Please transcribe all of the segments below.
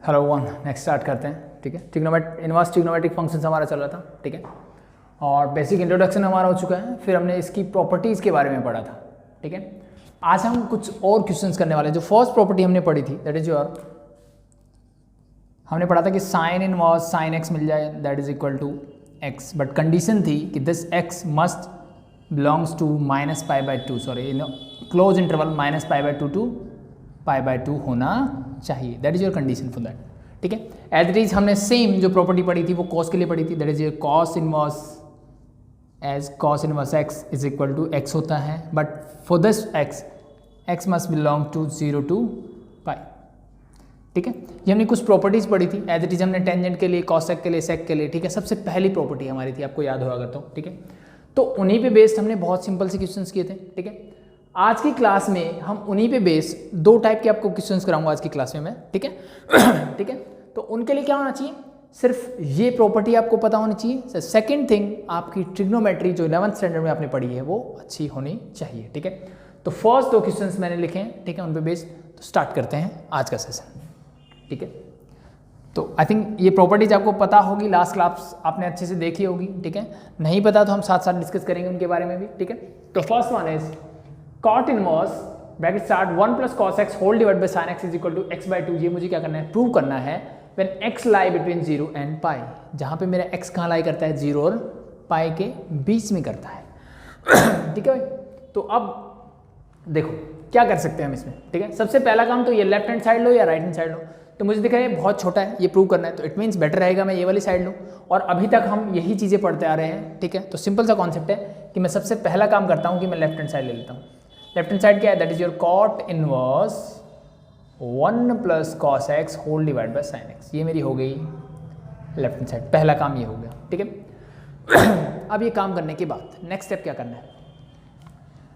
Hello one, next start करते हैं। ठीक है, इनवर्स ट्रिग्नोमेट्रिक फंक्शंस हमारा चल रहा था। ठीक है, और बेसिक इंट्रोडक्शन हमारा हो चुका है, फिर हमने इसकी प्रॉपर्टीज़ के बारे में पढ़ा था। ठीक है, आज हम कुछ और क्वेश्चंस करने वाले हैं। जो फर्स्ट प्रॉपर्टी हमने पढ़ी थी दैट इज योर, हमने पढ़ा था कि साइन इनवर्स साइन एक्स मिल जाए that is equal to x, but condition थी कि this x must belongs to -π/2, sorry in close interval -π/2 to π/2 होना चाहिए। That is your condition for that. ठीक है, एज इट इज हमने सेम जो प्रॉपर्टी पढ़ी थी वो कॉस के लिए पढ़ी थी। That is your cos inverse as cos inverse x is equal to x होता है, but for this x must belong to 0 to π। ठीक है, ये हमने कुछ प्रॉपर्टीज पढ़ी थी। एज इट इज हमने टेंजेंट के लिए, कॉसेक के लिए, सेक के लिए। ठीक है, सबसे पहली प्रॉपर्टी हमारी थी, आपको याद होगा अगर तो। ठीक है, तो उन्हीं पे बेस्ड हमने बहुत सिंपल से क्वेश्चंस किए थे। ठीक है, आज की क्लास में हम उन्हीं पे बेस दो टाइप के आपको क्वेश्चंस कराऊंगा आज की क्लास में मैं। ठीक है ठीक है, तो उनके लिए क्या होना चाहिए, सिर्फ ये प्रॉपर्टी आपको पता होनी चाहिए। सेकंड थिंग, आपकी ट्रिग्नोमेट्री जो 11th स्टैंडर्ड में आपने पढ़ी है वो अच्छी होनी चाहिए। ठीक है, तो फर्स्ट दो क्वेश्चंस मैंने लिखे हैं। ठीक है, उन पे बेस्ड तो स्टार्ट करते हैं आज का सेशन। ठीक है, तो आई थिंक ये प्रॉपर्टीज आपको पता होगी, लास्ट क्लास आपने अच्छे से देखी होगी। ठीक है, नहीं पता तो हम साथ साथ डिस्कस करेंगे उनके बारे में भी। ठीक है, तो first one is cot inverse bracket start 1 + cos x whole divide by sin x is equal to x/2। ये मुझे क्या करना है, प्रूव करना है when x lie between 0 and π, जहाँ पे मेरा x कहाँ लाई करता है, 0 और π के बीच में करता है। ठीक है भाई, तो अब देखो क्या कर सकते हैं हम इसमें। ठीक है, सबसे पहला काम तो ये लेफ्ट हैंड साइड लो या राइट हैंड साइड लो। तो मुझे दिख रहा है बहुत छोटा है, ये प्रूव करना है, तो इट मीन्स बेटर रहेगा मैं ये वाली साइड लूँ। और अभी तक हम यही चीज़ें पढ़ते आ रहे हैं। ठीक है, तो सिंपल सा कॉन्सेप्ट है कि मैं सबसे पहला काम करता हूँ कि मैं लेफ्ट हैंड साइड ले लेता हूँ। लेफ्ट हैंड साइड क्या है, that is your cot inverse 1 + cos x whole divide by sin x। ये मेरी हो गई लेफ्ट हैंड साइड, पहला काम ये हो गया। ठीक है, अब ये काम करने के बाद नेक्स्ट स्टेप क्या करना है,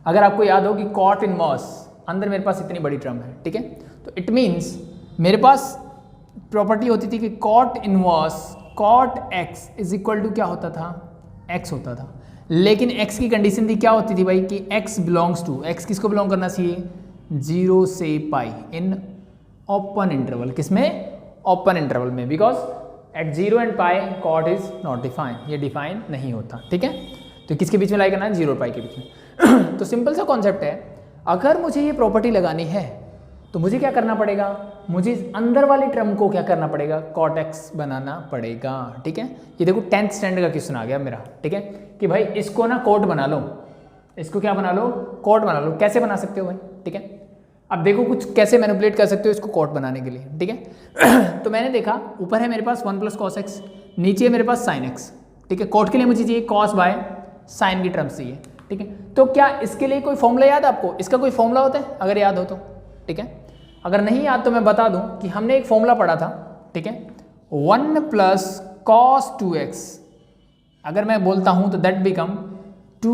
अगर आपको याद हो कि कॉट इनवर्स अंदर मेरे पास इतनी बड़ी टर्म है। ठीक है, तो इट मीन्स मेरे पास प्रॉपर्टी होती थी कि cot inverse cot x is equal to क्या होता था, x होता था। लेकिन x की कंडीशन थी क्या होती थी भाई कि x बिलोंग्स टू, x किसको बिलोंग करना चाहिए, 0 से π इन ओपन इंटरवल। किसमें, ओपन इंटरवल में, because at 0 and π cot is not define, ये डिफाइन नहीं होता। ठीक है, तो किसके बीच में लाई करना है, 0 और π के बीच में। तो सिंपल सा कॉन्सेप्ट है, अगर मुझे ये प्रॉपर्टी लगानी है तो मुझे क्या करना पड़ेगा, मुझे अंदर वाली टर्म को क्या करना पड़ेगा, cot x बनाना पड़ेगा। ठीक है, ये देखो 10th स्टैंडर्ड का क्वेश्चन आ गया मेरा। ठीक है, कि भाई इसको ना कोट बना लो, इसको क्या बना लो, कोट बना लो। कैसे बना सकते हो भाई, ठीक है, अब देखो कुछ कैसे मैनिपुलेट कर सकते हो इसको कोट बनाने के लिए। ठीक है, तो मैंने देखा ऊपर है मेरे पास 1 + cos x, नीचे है मेरे पास sin x। ठीक है, कोट के लिए मुझे चाहिए cos/sin की टर्म्स चाहिए। ठीक है, तो क्या इसके लिए कोई फॉर्मूला याद है आपको, इसका कोई फॉर्मूला होता है अगर याद हो तो। ठीक है, अगर नहीं याद तो मैं बता दूं कि हमने एक फॉर्मूला पढ़ा था। ठीक है, 1 + cos 2x, अगर मैं बोलता हूं तो दैट बिकम 2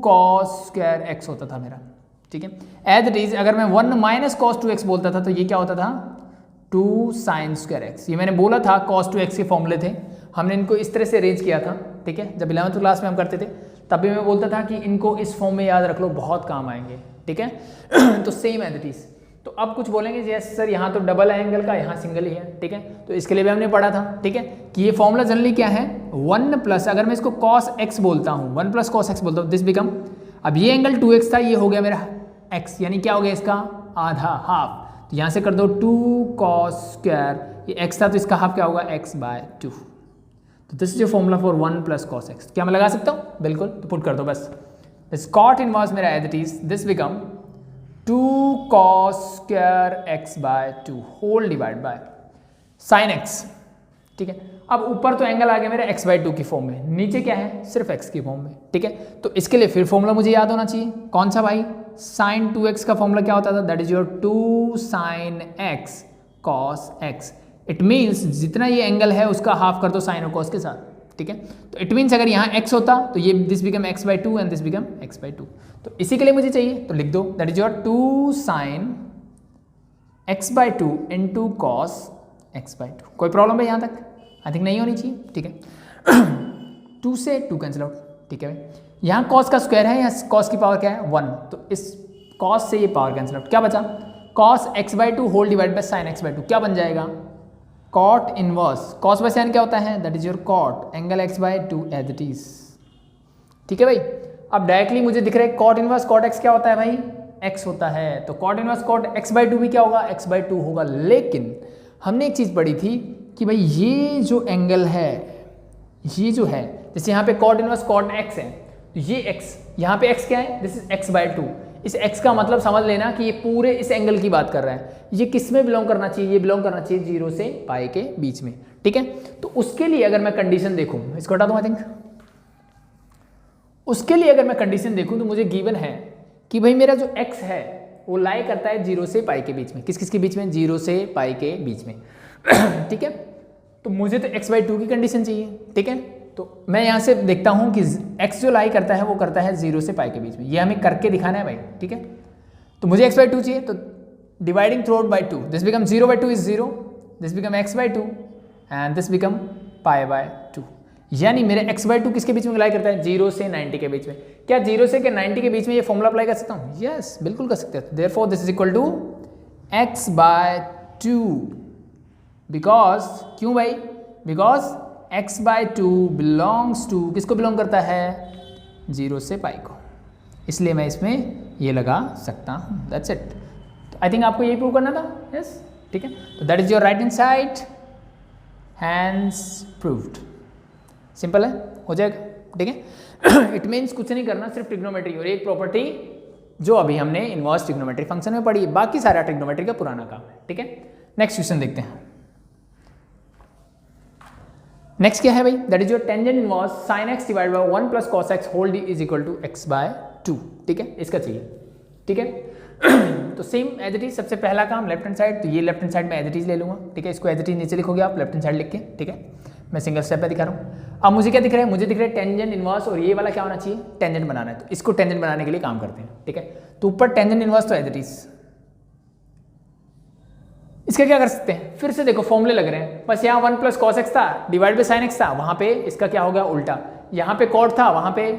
cos² x होता था मेरा। ठीक है, एज इट इज अगर मैं 1 - cos 2x बोलता था तो ये क्या होता था, 2 sin² x। ये मैंने बोला था cos 2x के फॉर्मूले थे, हमने इनको इस तरह से अरेंज किया था। ठीक है, जब 11th क्लास में हम करते थे तभी मैं बोलता था कि इनको इस फॉर्म में याद रख लो, बहुत काम आएंगे। ठीक है, तो सेम एज इट इज। तो अब कुछ बोलेंगे यस सर यहाँ तो डबल एंगल का, यहाँ सिंगल ही है। ठीक है, तो इसके लिए भी हमने पढ़ा था। ठीक है, कि ये फॉर्मूला जनरली क्या है, 1 अगर मैं इसको cos x बोलता हूँ, 1 + cos x बोलता हूँ, दिस बिकम, अब ये एंगल 2x था, ये हो गया मेरा x, यानी क्या हो गया इसका आधा, हाफ। तो यहाँ से कर दो 2 cos², ये x था तो इसका हाफ क्या होगा, x/2। तो this is your formula for 1 + cos x। क्या मैं लगा सकता हूँ, बिल्कुल, तो पुट कर दो बस। दिस कॉट इनवर्स मेरा as it is, this become 2 cos² x/2 whole divide by sin x। ठीक है, अब ऊपर तो एंगल आ गया मेरा x/2 की फॉर्म में, नीचे क्या है, सिर्फ x की फॉर्म में। ठीक है, तो इसके लिए फिर फॉर्मूला मुझे याद होना चाहिए, कौन सा भाई, sin 2x का फॉर्मूला क्या होता था, that is your 2 sin x cos x। It means जितना ये एंगल है उसका हाफ कर दो sin और cos के साथ। ठीक है, तो इट मीन्स अगर यहाँ x होता तो ये this become x/2 and this become x/2। तो इसी के लिए मुझे चाहिए, तो लिख दो that is your 2 sin x/2 × cos x/2। कोई प्रॉब्लम है यहाँ तक, आई थिंक नहीं होनी चाहिए। ठीक है, 2 से 2 कैंसिल आउट। ठीक है भाई, यहाँ cos का स्क्वायर है, यहाँ cos की पावर क्या है 1, तो इस cos से ये पावर कैंसिल आउट, क्या बचा cos x/2 whole divide by sin x/2, क्या बन जाएगा cot inverse, cos by sine क्या होता है, that is your cot angle x by 2 as it is. ठीक है भाई, अब डायरेक्टली मुझे दिख रहा है कॉट इनवर्स कॉट x क्या होता है भाई, x होता है, तो cot inverse cot x by 2 भी क्या होगा, x बाय 2 होगा। लेकिन हमने एक चीज़ पढ़ी थी कि भाई ये जो एंगल है, ये जो है, जैसे यहाँ पे कॉट इनवर्स कॉट x है, तो ये x, यहाँ पे x क्या है, दिस इज x बाय 2। इस x का मतलब समझ लेना कि ये पूरे इस एंगल की बात कर रहा है। ये किस में बिलोंग करना चाहिए, ये बिलोंग करना चाहिए 0 से पाई के बीच में। ठीक है, तो उसके लिए अगर मैं कंडीशन देखूँ, इसको हटा दूँ आई थिंक, उसके लिए अगर मैं कंडीशन देखूँ तो मुझे गिवन है कि भाई मेरा जो x है वो लाई करता है 0 से पाई के बीच में। किस किस के बीच में, 0 से पाई के बीच में। ठीक है, तो मुझे तो x बाई 2 की कंडीशन चाहिए। ठीक है, तो मैं यहाँ से देखता हूँ कि x जो लाई करता है वो करता है 0 से पाई के बीच में, ये हमें करके दिखाना है भाई। ठीक है, तो मुझे x बाई 2 चाहिए, तो dividing through out by 2, this become 0 by 2 is 0, this become x by 2 and this become pi by 2। यानी मेरे x बाई 2 किसके बीच में लाई करता है, 0 से 90 के बीच में। क्या 0 से 90 के बीच में ये फॉर्मूला अप्लाई कर सकता हूँ, यस बिल्कुल कर सकते हैं। Therefore this is equal to x by 2, because, क्यों भाई, because x by 2 belongs to, किसको बिलोंग करता है, 0 से पाई को, इसलिए मैं इसमें ये लगा सकता हूँ, दैट्स इट। तो आई थिंक आपको यही प्रूव करना था, यस। ठीक है, तो that is your right hand side, hands proved, simple है, हो जाएगा। ठीक है, इट मीन्स कुछ नहीं करना, सिर्फ ट्रिग्नोमेट्री और एक प्रॉपर्टी जो अभी हमने इनवर्स ट्रिग्नोमेट्री फंक्शन में पढ़ी है, बाकी सारा ट्रिग्नोमेट्री का पुराना काम है। ठीक है, नेक्स्ट क्वेश्चन देखते हैं। नेक्स्ट क्या है भाई, that is your tangent inverse sine x divide by 1 plus cos x whole D is equal to x by 2। ठीक है, इसका चाहिए। ठीक है, तो सेम एज इट इज, सबसे पहला काम लेफ्ट हैंड साइड, तो ये लेफ्ट हैंड साइड में एज इट इज ले लूंगा। ठीक है, इसको एज इट इज नीचे लिखोगे आप लेफ्ट हैंड साइड लिख के। ठीक है, मैं सिंगल स्टेप पे दिखा रहा हूँ। अब मुझे क्या दिख रहा है, मुझे दिख रहा है टेंजेंट इनवर्स, और ये वाला क्या होना चाहिए, टेंजेंट बनाना है, तो इसको टेंजेंट बनाने के लिए काम करते हैं। ठीक है, तो ऊपर टेंजेंट इनवर्स तो एज इट इज, इसका क्या कर सकते हैं, फिर से देखो फॉर्मूले लग रहे हैं, बस यहाँ 1 प्लस कॉस एक्स था डिवाइड बाई साइन एक्स था, वहाँ पे इसका क्या हो गया उल्टा, यहाँ पे कॉट था वहाँ पे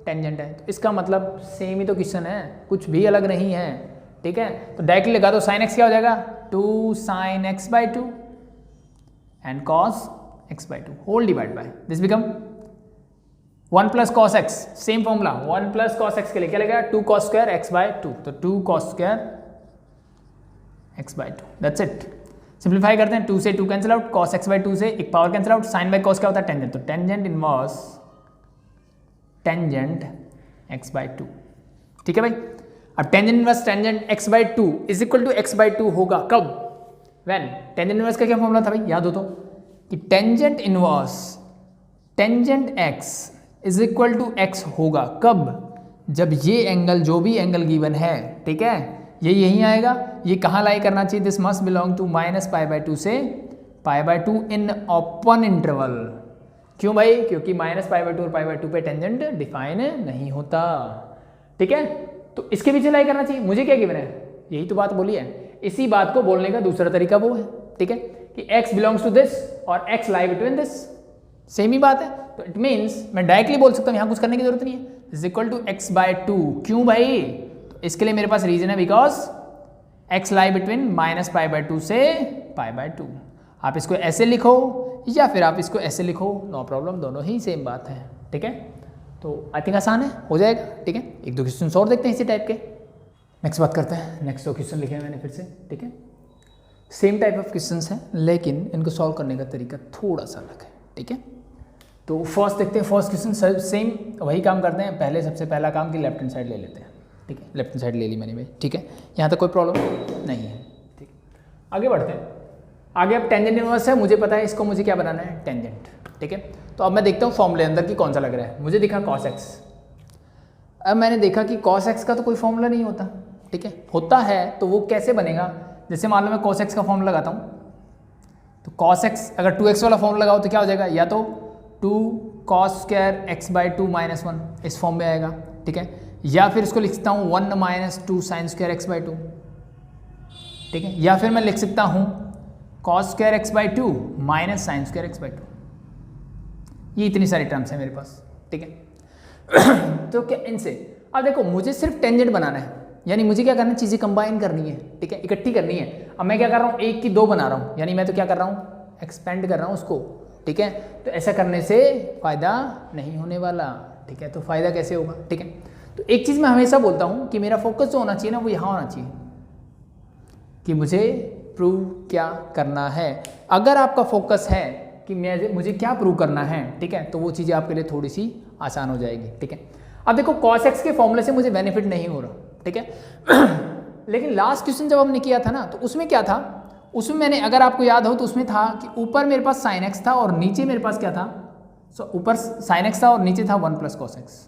टेंजेंट है, तो इसका मतलब सेम ही तो क्वेश्चन है, कुछ भी अलग नहीं है। ठीक है, तो डायरेक्टली लगा दो, साइन एक्स क्या हो जाएगा, 2 sine x by 2 and cos x by 2 whole divide by this become 1 plus cos x, same formula, 1 plus cos x के लिए क्या लगेगा, 2 कॉस स्क्वायर एक्स बाय 2, तो 2 cos square x by 2, that's it. Simplify करते हैं, 2 से 2 cancel out, cos x by 2 से एक power cancel out, sine by cos क्या होता है, टेंजेंट, तो tangent inverse tangent x by 2। ठीक है भाई, अब tangent inverse tangent x by 2 is equal to x by 2 होगा कब, व्हेन, टेंजेंट इनवर्स का क्या फॉर्मूला था भाई, याद हो तो, कि tangent inverse tangent x is equal to x होगा कब, जब ये एंगल, जो भी एंगल गिवन है, ठीक है, ये यहीं आएगा, ये कहाँ लाई करना चाहिए, this must belong to minus pi by 2 से pi by 2 in open interval. क्यों भाई, क्योंकि माइनस पाई बाई 2 और पाई बाई 2 पे टेंजेंट डिफाइन नहीं होता। ठीक है, तो इसके पीछे लाई करना चाहिए, मुझे क्या गिवन है, यही तो बात बोली है। इसी बात को बोलने का दूसरा तरीका वो है, ठीक है, कि x बिलोंग्स टू दिस और x lie between this, same ही बात है। तो इट मीन्स मैं डायरेक्टली बोल सकता हूँ, यहाँ कुछ करने की जरूरत नहीं है, is equal to x by 2। क्यों भाई, तो इसके लिए मेरे पास रीजन है, because x lie between minus pi by 2 से पाई बाय 2। आप इसको ऐसे लिखो या फिर आप इसको ऐसे लिखो, नो प्रॉब्लम, दोनों ही सेम बात है। ठीक है, तो आई थिंक आसान है, हो जाएगा। ठीक है, एक दो क्वेश्चन और देखते हैं इसी टाइप के। नेक्स्ट बात करते हैं, नेक्स्ट 2 क्वेश्चन लिखे हैं मैंने फिर से। ठीक है, सेम टाइप ऑफ क्वेश्चंस हैं, लेकिन इनको सॉल्व करने का तरीका थोड़ा सा अलग है। ठीक है, तो फर्स्ट देखते हैं, फर्स्ट क्वेश्चन सेम वही काम करते हैं, पहले सबसे पहला काम कि लेफ्ट हैंड साइड ले लेते हैं। ठीक है, लेफ्ट हैंड साइड ले ली मैंने भाई। ठीक है, यहाँ तक कोई प्रॉब्लम नहीं है। ठीक, आगे बढ़ते हैं। आगे अब टेंजेंट इनवर्स है, मुझे पता है इसको मुझे क्या बनाना है, टेंजेंट। ठीक है, तो अब मैं देखता हूँ फॉर्मूले अंदर की कौन सा लग रहा है। मुझे दिखा cos x, अब मैंने देखा कि cos x का तो कोई फॉर्मूला नहीं होता। ठीक है, होता है तो वो कैसे बनेगा, जैसे मान लो मैं cos x का फॉर्मूला लगाता हूँ, तो cos x अगर 2x वाला फॉर्मूला लगाओ तो क्या हो जाएगा, या तो 2 cos square x by 2 minus 1 इस फॉर्म में आएगा। ठीक है, या फिर इसको लिख सकता हूँ 1 minus 2 sine square x by 2। ठीक है, या फिर मैं लिख सकता हूँ cos square x by 2 minus sine square x by 2। ये इतनी सारी टर्म्स हैं मेरे पास। ठीक है, तो क्या इनसे, अब देखो मुझे सिर्फ टेंजेंट बनाना है, यानी मुझे क्या करना है, चीज़ें कंबाइन करनी है। ठीक है, इकट्ठी करनी है। अब मैं क्या कर रहा हूँ, 1 की 2 बना रहा हूँ, यानी मैं तो क्या कर रहा हूँ, एक्सपेंड कर रहा हूँ उसको, ठीक है। तो ऐसा करने से फ़ायदा नहीं होने वाला, ठीक है। तो फ़ायदा कैसे होगा, ठीक है। तो एक चीज़ मैं हमेशा बोलता हूँ कि मेरा फोकस जो होना चाहिए ना वो यहाँ होना चाहिए कि मुझे प्रूव क्या करना है। अगर आपका फोकस है कि मुझे क्या प्रूव करना है, ठीक है, तो वो चीज़ें आपके लिए थोड़ी सी आसान हो जाएगी, ठीक है। अब देखो cos x के फॉर्मूले से मुझे बेनिफिट नहीं हो रहा, ठीक है। लेकिन लास्ट क्वेश्चन जब हमने किया था ना तो उसमें क्या था, उसमें मैंने, अगर आपको याद हो तो उसमें था कि ऊपर मेरे पास sin x था और नीचे मेरे पास क्या था, ऊपर sin x था और नीचे था 1 + cos x।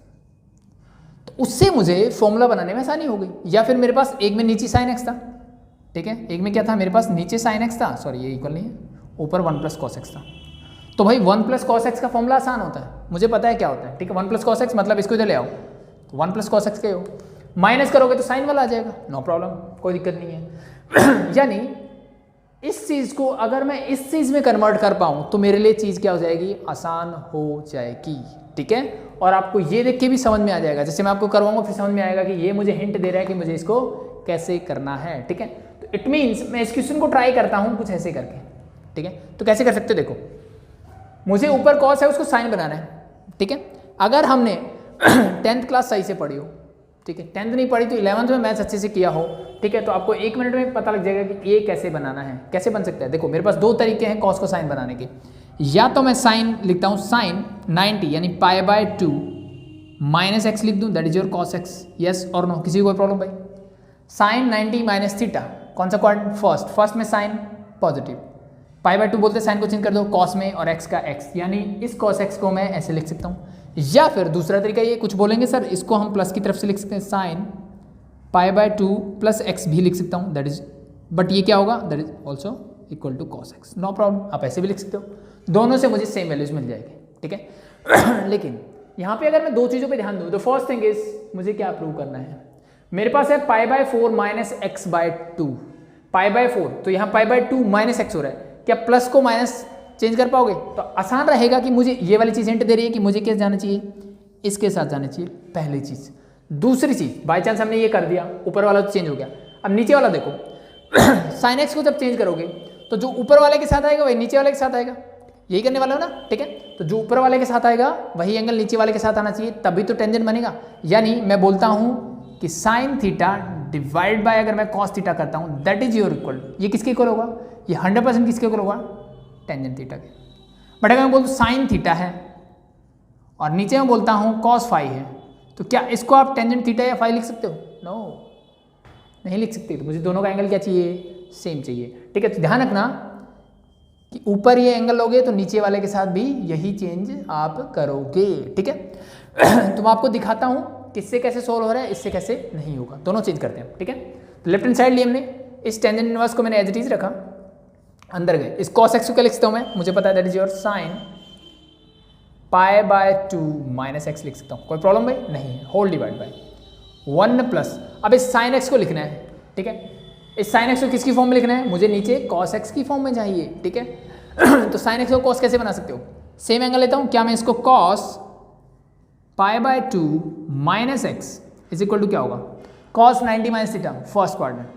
तो उससे मुझे फॉर्मूला बनाने में आसानी हो गई। या फिर मेरे पास एक में नीचे sin x था, ठीक है, एक में क्या था मेरे पास नीचे sin x था, सॉरी ये इक्वल नहीं है, ऊपर 1 + cos x था। तो भाई 1 + cos x का फॉर्मूला आसान होता है, मुझे पता है क्या होता है, ठीक है। 1 + cos x मतलब इसको इधर ले आओ, 1 + cos x के हो, माइनस करोगे तो साइन वाला आ जाएगा, नो प्रॉब्लम, कोई दिक्कत नहीं है। यानी इस चीज़ को अगर मैं इस चीज़ में कन्वर्ट कर पाऊँ तो मेरे लिए चीज़ क्या हो जाएगी, आसान हो जाएगी, ठीक है। और आपको ये देख के भी समझ में आ जाएगा, जैसे मैं आपको करवाऊंगा फिर समझ में आएगा कि ये मुझे हिंट दे रहा है कि मुझे इसको कैसे करना है, ठीक है। तो इट मीन्स मैं इस क्वेश्चन को ट्राई करता हूँ कुछ ऐसे करके, ठीक है। तो कैसे कर सकते हो, देखो मुझे ऊपर कॉस है उसको साइन बनाना है, ठीक है। अगर हमने 10th क्लास सही से पढ़ी हो, ठीक है, 10th नहीं पढ़ी तो 11th में मैथ्स अच्छे से किया हो, ठीक है, तो आपको 1 मिनट में पता लग जाएगा कि ये कैसे बनाना है, कैसे बन सकता है। देखो मेरे पास दो तरीके हैं कॉस को साइन बनाने के, या तो मैं साइन लिखता हूँ साइन 90 यानी π/2 माइनस एक्स लिख दूँ, that is your cos x, yes और नो, किसी को कोई प्रॉब्लम भाई। साइन 90 माइनस थीटा, कौन सा क्वाड्रेंट, फर्स्ट में साइन पॉजिटिव, π/2 बोलते साइन को चेंज कर दो कॉस में और एक्स का एक्स, यानी इस कॉस एक्स को मैं ऐसे लिख सकता हूँ। या फिर दूसरा तरीका ये, कुछ बोलेंगे सर इसको हम प्लस की तरफ से लिख सकते हैं, साइन π/2 + x भी लिख सकता हूँ, दैट इज, बट ये क्या होगा, that is also equal to cos x, no problem, आप ऐसे भी लिख सकते हो, दोनों से मुझे सेम वैल्यूज मिल जाएगी, ठीक है। लेकिन यहाँ पे अगर मैं दो चीज़ों पे ध्यान दूँ तो फर्स्ट थिंग इज मुझे क्या प्रूव करना है, मेरे पास है π/4 - x/2, π/4, तो यहाँ π/2 - x हो रहा है, क्या प्लस को माइनस चेंज कर पाओगे, तो आसान रहेगा कि मुझे ये वाली चीज़ हिंट दे रही है कि मुझे क्या जाना चाहिए, इसके साथ जाना चाहिए, पहली चीज़। दूसरी चीज़, बाई चांस हमने ये कर दिया, ऊपर वाला तो चेंज हो गया, अब नीचे वाला देखो साइन एक्स को जब चेंज करोगे तो जो ऊपर वाले के साथ आएगा वही नीचे वाले के साथ आएगा, यही करने वाला हो ना, ठीक है। तो जो ऊपर वाले के साथ आएगा वही एंगल नीचे वाले के साथ आना चाहिए, तभी तो टेंजेंट बनेगा। यानी मैं बोलता हूँ कि साइन थीटा डिवाइड बाय अगर मैं कॉस थीटा करता हूँ दैट इज योर इक्वल, ये किसके इक्वल होगा, ये 100% किसके इक्वल होगा, टेंजेंट थीटा के। बट अगर मैं बोलूँ साइन थीटा है और नीचे मैं बोलता हूँ कॉस फाई है, तो क्या इसको आप टेंजेंट थीटा या फाई लिख सकते हो, नो नहीं लिख सकते। तो मुझे दोनों का एंगल क्या चाहिए, सेम चाहिए, ठीक है। तो ध्यान रखना कि ऊपर ये एंगल लोगे तो नीचे वाले के साथ भी यही चेंज आप करोगे, ठीक है। तो मैं आपको दिखाता हूँ किससे कैसे सोल्व हो रहा है, इससे कैसे नहीं होगा, दोनों चेंज करते हैं, ठीक है। तो लेफ्ट हैंड साइड लिए हमने, इस टेंजेंट इनवर्स को मैंने एज इट इज रखा, अंदर गए, इस कॉस एक्स को क्या लिख सकता हूँ मैं, मुझे पता है that is your sine π/2 - x लिख सकता हूँ, कोई प्रॉब्लम भाई नहीं है, होल डिवाइड बाय 1 प्लस, अब इस साइन एक्स को लिखना है, ठीक है। इस साइन एक्स को किसकी फॉर्म में लिखना है, मुझे नीचे कॉस एक्स की फॉर्म में चाहिए, ठीक है। तो साइन एक्स को कॉस कैसे बना सकते हो, सेम एंगल लेता हूँ, क्या मैं इसको cos π/2 - x is equal to क्या होगा, cos 90 minus theta, first quadrant,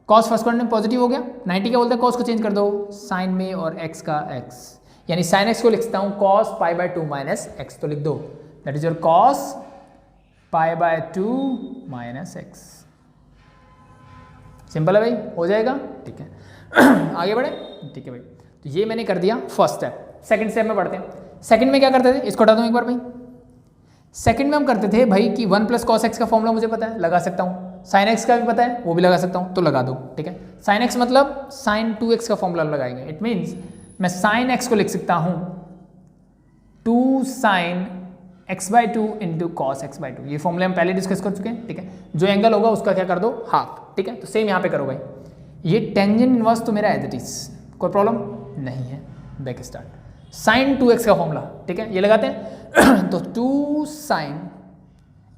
cos first quadrant में पॉजिटिव हो गया, 90 क्या बोलते हैं, कॉस को चेंज कर दो साइन में और x का x, यानी साइन एक्स को लिखता हूँ कॉस π/2 - x, तो लिख दो that is your cos π/2 - x, simple है भाई, हो जाएगा, ठीक है। आगे बढ़े, ठीक है भाई। तो ये मैंने कर दिया फर्स्ट स्टेप। सेकंड स्टेप में पढ़ते हैं। सेकंड में क्या करते थे, इसको हटा दूं एक बार भाई। सेकंड में हम करते थे भाई कि 1 + cos x का फॉर्मूला मुझे पता है, लगा सकता हूँ, साइन एक्स का भी पता है, वो भी लगा सकता हूँ, तो लगा दो, ठीक है। साइन एक्स मतलब साइन 2x का फॉर्मूला लगाएंगे, इट मीन्स मैं साइन एक्स को लिख सकता हूँ 2 sin x/2 into cos x/2, ये फॉर्मूले हम पहले डिस्कस कर चुके हैं, ठीक है। जो एंगल होगा उसका क्या कर दो, हाफ, ठीक है। तो सेम यहाँ पे करो भाई, ये टेंजेंट इनवर्स तो मेरा एज इट इज, कोई प्रॉब्लम नहीं है, बैक स्टार्ट, साइन 2x का फॉर्मूला, ठीक है, ये लगाते हैं। तो 2 sin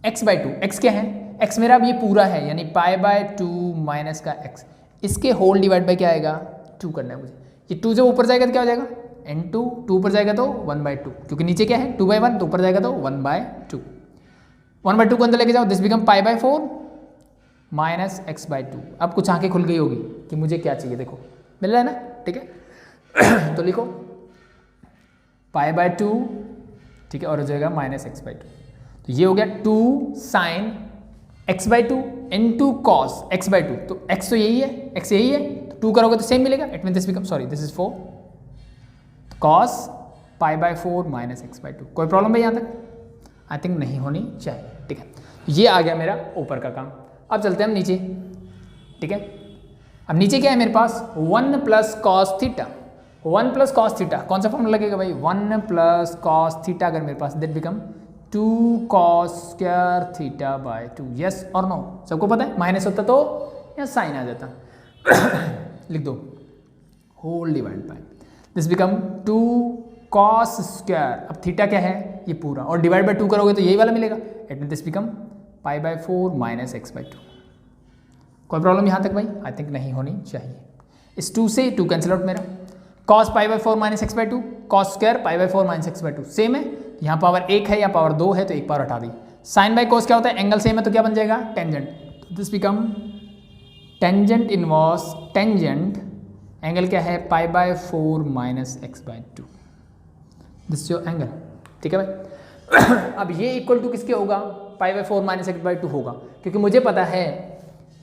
x/2, x क्या है, x मेरा अब ये पूरा है, यानी π/2 माइनस का x, इसके होल डिवाइड बाय क्या आएगा, 2 करना है मुझे, ये 2 जब ऊपर जाएगा तो क्या हो जाएगा, n2, 2 ऊपर जाएगा तो 1/2, क्योंकि नीचे क्या है 2/1, तो ऊपर जाएगा तो 1/2, 1/2 को अंदर लेके जाओ, दिस बिकम π/4 माइनस x/2। अब कुछ आंखें खुल गई होगी कि मुझे क्या चाहिए, देखो मिल रहा है ना, ठीक है। तो लिखो पाई बाय 2, ठीक है, और हो जाएगा माइनस एक्स बाई 2। तो ये हो गया 2 sine x by 2 into cos x by 2। तो एक्स तो यही है, एक्स यही है, तो 2 करोगे तो सेम मिलेगा। It mean this become, sorry this is 4, cos pi by 4 minus x by 2। कोई प्रॉब्लम है यहाँ तक? आई थिंक नहीं होनी चाहिए, ठीक है। ये आ गया मेरा ऊपर का काम। अब चलते हैं हम नीचे, ठीक है। अब नीचे क्या है मेरे पास? 1 plus cos theta, 1 plus cos theta, कौन सा फॉर्मूला लगेगा भाई? 1 प्लस कॉस थीटा अगर मेरे पास, that become 2 cos square theta by 2। Yes और नो? सबको पता है, माइनस होता तो या साइन आ जाता। लिख दो whole divide by, this become 2 cos square. अब थीटा क्या है? ये पूरा, और डिवाइड बाय 2 करोगे तो यही वाला मिलेगा। It mean this become pi by 4 minus x by 2। कोई प्रॉब्लम यहाँ तक भाई? आई थिंक नहीं होनी चाहिए। इस 2 से 2 कैंसिल आउट मेरा, cos pi by 4 minus x by 2, cos square pi by 4 minus x by 2 same है। यहाँ पावर 1 है, यहाँ पावर 2 है, तो एक पावर हटा दी। साइन बाय कोस क्या होता है? एंगल सेम है तो क्या बन जाएगा? Tangent. This become tangent inverse, tangent angle क्या है? Pi by 4 minus x by 2, this your angle, ठीक है भाई। अब ये इक्वल टू किसके होगा? पाई बाय 4 माइनस एक्स बाई 2 होगा, क्योंकि मुझे पता है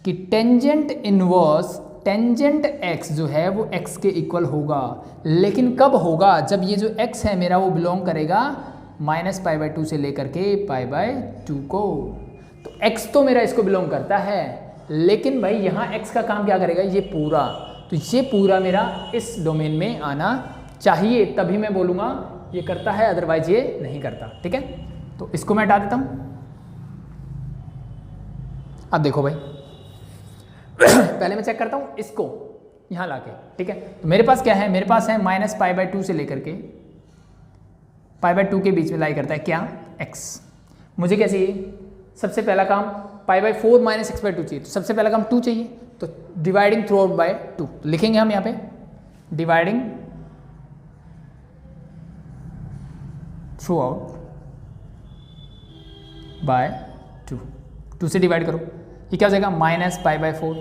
कि टेंजेंट इनवर्स टेंजेंट x जो है वो x के इक्वल होगा। लेकिन कब होगा? जब ये जो x है मेरा वो बिलोंग करेगा माइनस पाई बाय 2 से लेकर के पाई बाय 2 को। तो x तो मेरा इसको बिलोंग करता है, लेकिन भाई यहाँ x का काम क्या करेगा? ये पूरा, तो ये पूरा मेरा इस डोमेन में आना चाहिए, तभी मैं बोलूँगा ये करता है, अदरवाइज ये नहीं करता, ठीक है। तो इसको मैं हटा देता हूँ। अब देखो भाई, पहले मैं चेक करता हूँ इसको यहाँ लाके, ठीक है। तो मेरे पास क्या है? मेरे पास है माइनस पाई बाय 2 से लेकर के पाई बाय 2 के बीच में लाई करता है क्या? x। मुझे क्या चाहिए? सबसे पहला काम पाई बाय 4 माइनस एक्स बाई 2 चाहिए, तो सबसे पहला काम 2 चाहिए, तो डिवाइडिंग थ्रू आउट बाय 2 लिखेंगे हम यहाँ पे, डिवाइडिंग थ्रू आउट बाय 2, 2 से डिवाइड करो, ये क्या हो जाएगा? Minus pi by 4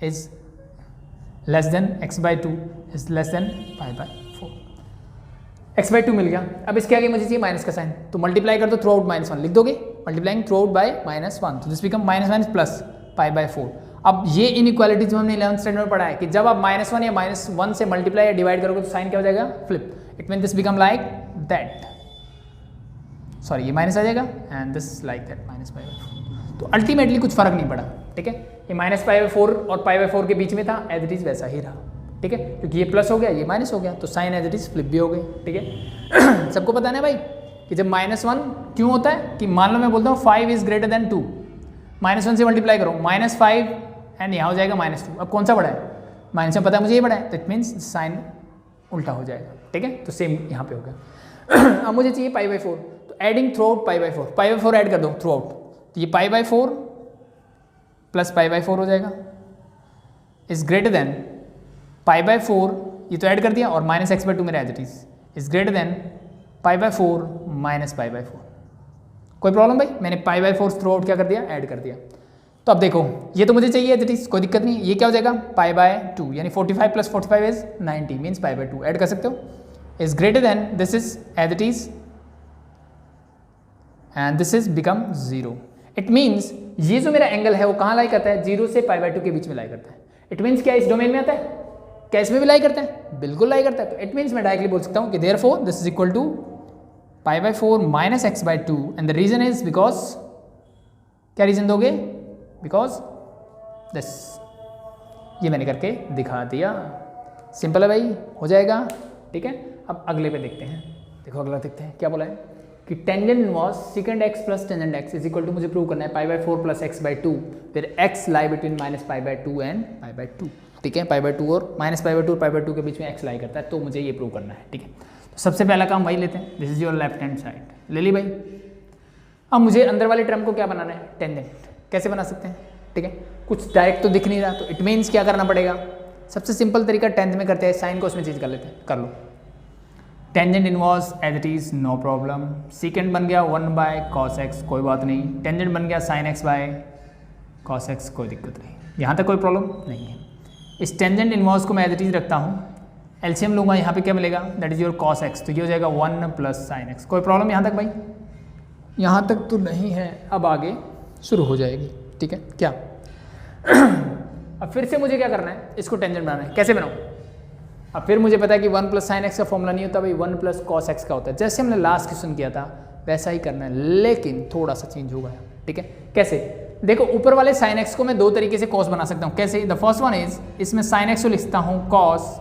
is less then x by 2 is less then pi by 4। X by 2 मिल गया। अब इसके आगे मुझे चाहिए माइनस का साइन, तो मल्टीप्लाई कर दो थ्रू आउट माइनस 1 लिख दोगे, multiplying through out by minus 1, तो this become minus minus plus pi by 4। अब ये इनइक्वालिटी जो हमने 11th स्टैंडर्ड में पढ़ा है कि जब आप -1 या -1 से मल्टीप्लाई या डिवाइड करोगे तो साइन क्या हो जाएगा? Flip. It mean this become like that, sorry ये माइनस आ जाएगा and this like that minus pi by 4। तो अल्टीमेटली कुछ फर्क नहीं पड़ा, ठीक है। ये माइनस पाई बाय 4 और पाई बाय 4 के बीच में था, एज इट इज वैसा ही रहा, ठीक है, क्योंकि ये प्लस हो गया ये माइनस हो गया, तो sine as it is flip भी हो गई, ठीक है। सबको पता है ना भाई कि जब -1 क्यों होता है? कि मान लो मैं बोलता हूँ 5 इज ग्रेटर देन 2, -1 से मल्टीप्लाई करो, -5 एंड यहाँ हो जाएगा -2। अब कौन सा बड़ा है? माइनस में पता है मुझे ये बड़ा है, तो इट मीन्स साइन उल्टा हो जाएगा, ठीक है। तो सेम यहाँ पे हो गया। अब मुझे चाहिए पाई बाय 4, तो adding through out pi by 4, pi by 4 add कर दो थ्रू आउट, तो ये पाई बाय 4 प्लस पाई बाय 4 हो जाएगा, is greater than pi by 4, ये तो ऐड कर दिया, और माइनस एक्स बाय 2 मेरा as it is greater than pi by 4 minus pi by 4। कोई प्रॉब्लम भाई? मैंने पाई बाय 4 थ्रू आउट क्या कर दिया? ऐड कर दिया। तो अब देखो ये तो मुझे चाहिए एज इट इज, कोई दिक्कत नहीं। ये क्या हो जाएगा? पाई बाय 2, यानी 45 plus 45 is 90 means pi by 2 add कर सकते हो, is greater than this is as it is and this is become 0। It means ये जो मेरा एंगल है वो कहाँ लाई करता है? 0 से पाई बाय 2 के बीच में लाई करता है। इट मीन्स क्या इस डोमेन में आता है? क्या इसमें भी लाई करता है? बिल्कुल लाई करता है। तो इट मीन्स मैं डायरेक्टली बोल सकता हूँ कि therefore this is equal to pi by 4 minus x by 2 and the reason is because, क्या रीजन दोगे? बिकॉज दिस, ये मैंने करके दिखा दिया। सिंपल है भाई, हो जाएगा, ठीक है। अब अगले पे देखते हैं, देखो अगला देखते हैं क्या बोला है कि tangent inverse second x plus tangent x is equal to, मुझे प्रूव करना है pi by 4 plus x by 2, फिर x lie between minus pi by 2 and pi by 2, ठीक है। पाई बाय 2 और माइनस पाई बाय 2 और पाई बाय 2 के बीच में एक्स लाई करता है, तो मुझे ये प्रूव करना है, ठीक है। तो सबसे पहला काम वही लेते हैं, this is your left hand side, ले ली भाई। अब मुझे अंदर वाले टर्म को क्या बनाना है? टेंजेंट। कैसे बना सकते हैं? ठीक है, कुछ डायरेक्ट तो दिख नहीं रहा, तो इट मीन्स क्या करना पड़ेगा? सबसे सिंपल तरीका 10th में करते हैं, साइन को उसमें चेंज कर लेते हैं, कर लो। Tangent inverse as it is, no problem. Second बन गया 1 बाय कॉस एक्स, कोई बात नहीं। टेंजेंट बन गया sine x by cos x, कोई दिक्कत नहीं, यहाँ तक कोई प्रॉब्लम नहीं है। इस टेंजेंट इनवर्स को मैं एज इट इज रखता हूँ एलसीएम लूंगा, यहाँ पे क्या मिलेगा, that is your cos x, तो ये हो जाएगा 1 प्लस साइन एक्स। कोई प्रॉब्लम यहाँ तक भाई? यहाँ तक तो नहीं है, अब आगे शुरू हो जाएगी, ठीक है क्या? अब फिर से मुझे क्या करना है, इसको टेंजेंट बनाना है, कैसे बनाऊँ? अब फिर मुझे पता है कि 1 प्लस साइन एक्स का फॉर्मूला नहीं होता भाई, 1 प्लस कॉस एक्स का होता है, जैसे हमने लास्ट क्वेश्चन किया था वैसा ही करना है, लेकिन थोड़ा सा चेंज होगा, ठीक है? कैसे? देखो ऊपर वाले साइन एक्स को मैं दो तरीके से कॉस बना सकता हूँ, कैसे? द फर्स्ट वन इज, इसमें साइन एक्स को लिखता हूँ cos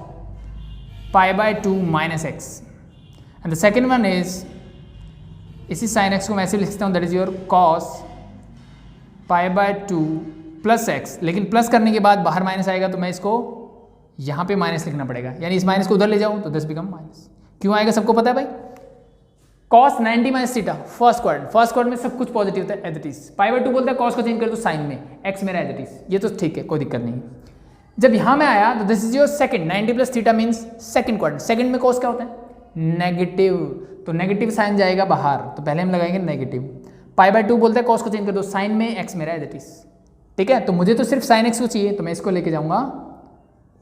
π/2 minus x, and the second one is, इसी साइन एक्स को मैं ऐसे लिखता हूँ, that is your cos π/2 plus x, लेकिन प्लस करने के बाद बाहर माइनस आएगा तो मैं इसको यहाँ पे माइनस लिखना पड़ेगा, यानी इस माइनस को उधर ले जाऊँ तो दिस बिकम माइनस। क्यों आएगा सबको पता है भाई? cos 90 minus theta, first quadrant में सब कुछ पॉजिटिव होता है एज इट इज। π/2 बोलता है cos को चेंज कर दो साइन में, x मेरा एज इट इज, ये तो ठीक है, कोई दिक्कत नहीं है। जब यहाँ में आया तो this is your second, 90 plus theta means second quadrant, second में cos क्या होता है, नेगेटिव, तो नेगेटिव साइन जाएगा बाहर, तो पहले हम लगाएंगे नेगेटिव। π/2 बोलता है cos को चेंज कर दो साइन में, x मेरा एज इट इज, ठीक है? तो मुझे तो सिर्फ साइन x को चाहिए, तो मैं इसको लेके जाऊंगा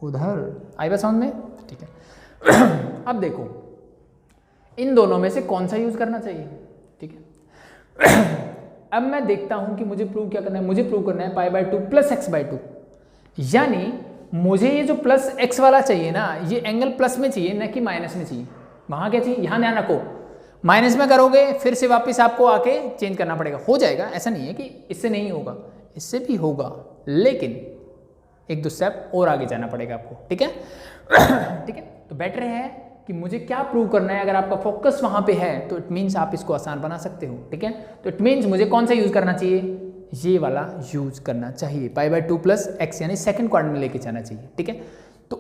उधर, आई बात समझ में, ठीक है? अब देखो इन दोनों में से कौन सा यूज करना चाहिए, ठीक है? अब मैं देखता हूं कि मुझे प्रूव क्या करना है, मुझे प्रूव करना है π/2 प्लस x/2, यानी मुझे ये जो प्लस x वाला चाहिए ना, ये एंगल प्लस में चाहिए ना कि माइनस में चाहिए। वहां क्या चाहिए, यहां ध्यान रखो, माइनस में करोगे फिर से वापस आपको आके चेंज करना पड़ेगा, हो जाएगा, ऐसा नहीं है कि इससे नहीं होगा, इससे भी होगा, लेकिन एक दो स्टेप और आगे जाना पड़ेगा आपको, ठीक है? ठीक है, तो बेटर है कि मुझे क्या प्रूव करना है। अगर आपका फोकस वहां पे है तो इट मीन्स आप इसको आसान बना सकते हो, ठीक है? तो इट मीन्स मुझे कौन सा यूज करना चाहिए, ये वाला यूज करना चाहिए, π/2 प्लस एक्स, यानी सेकंड क्वाड्रेंट में लेके जाना चाहिए, ठीक है? तो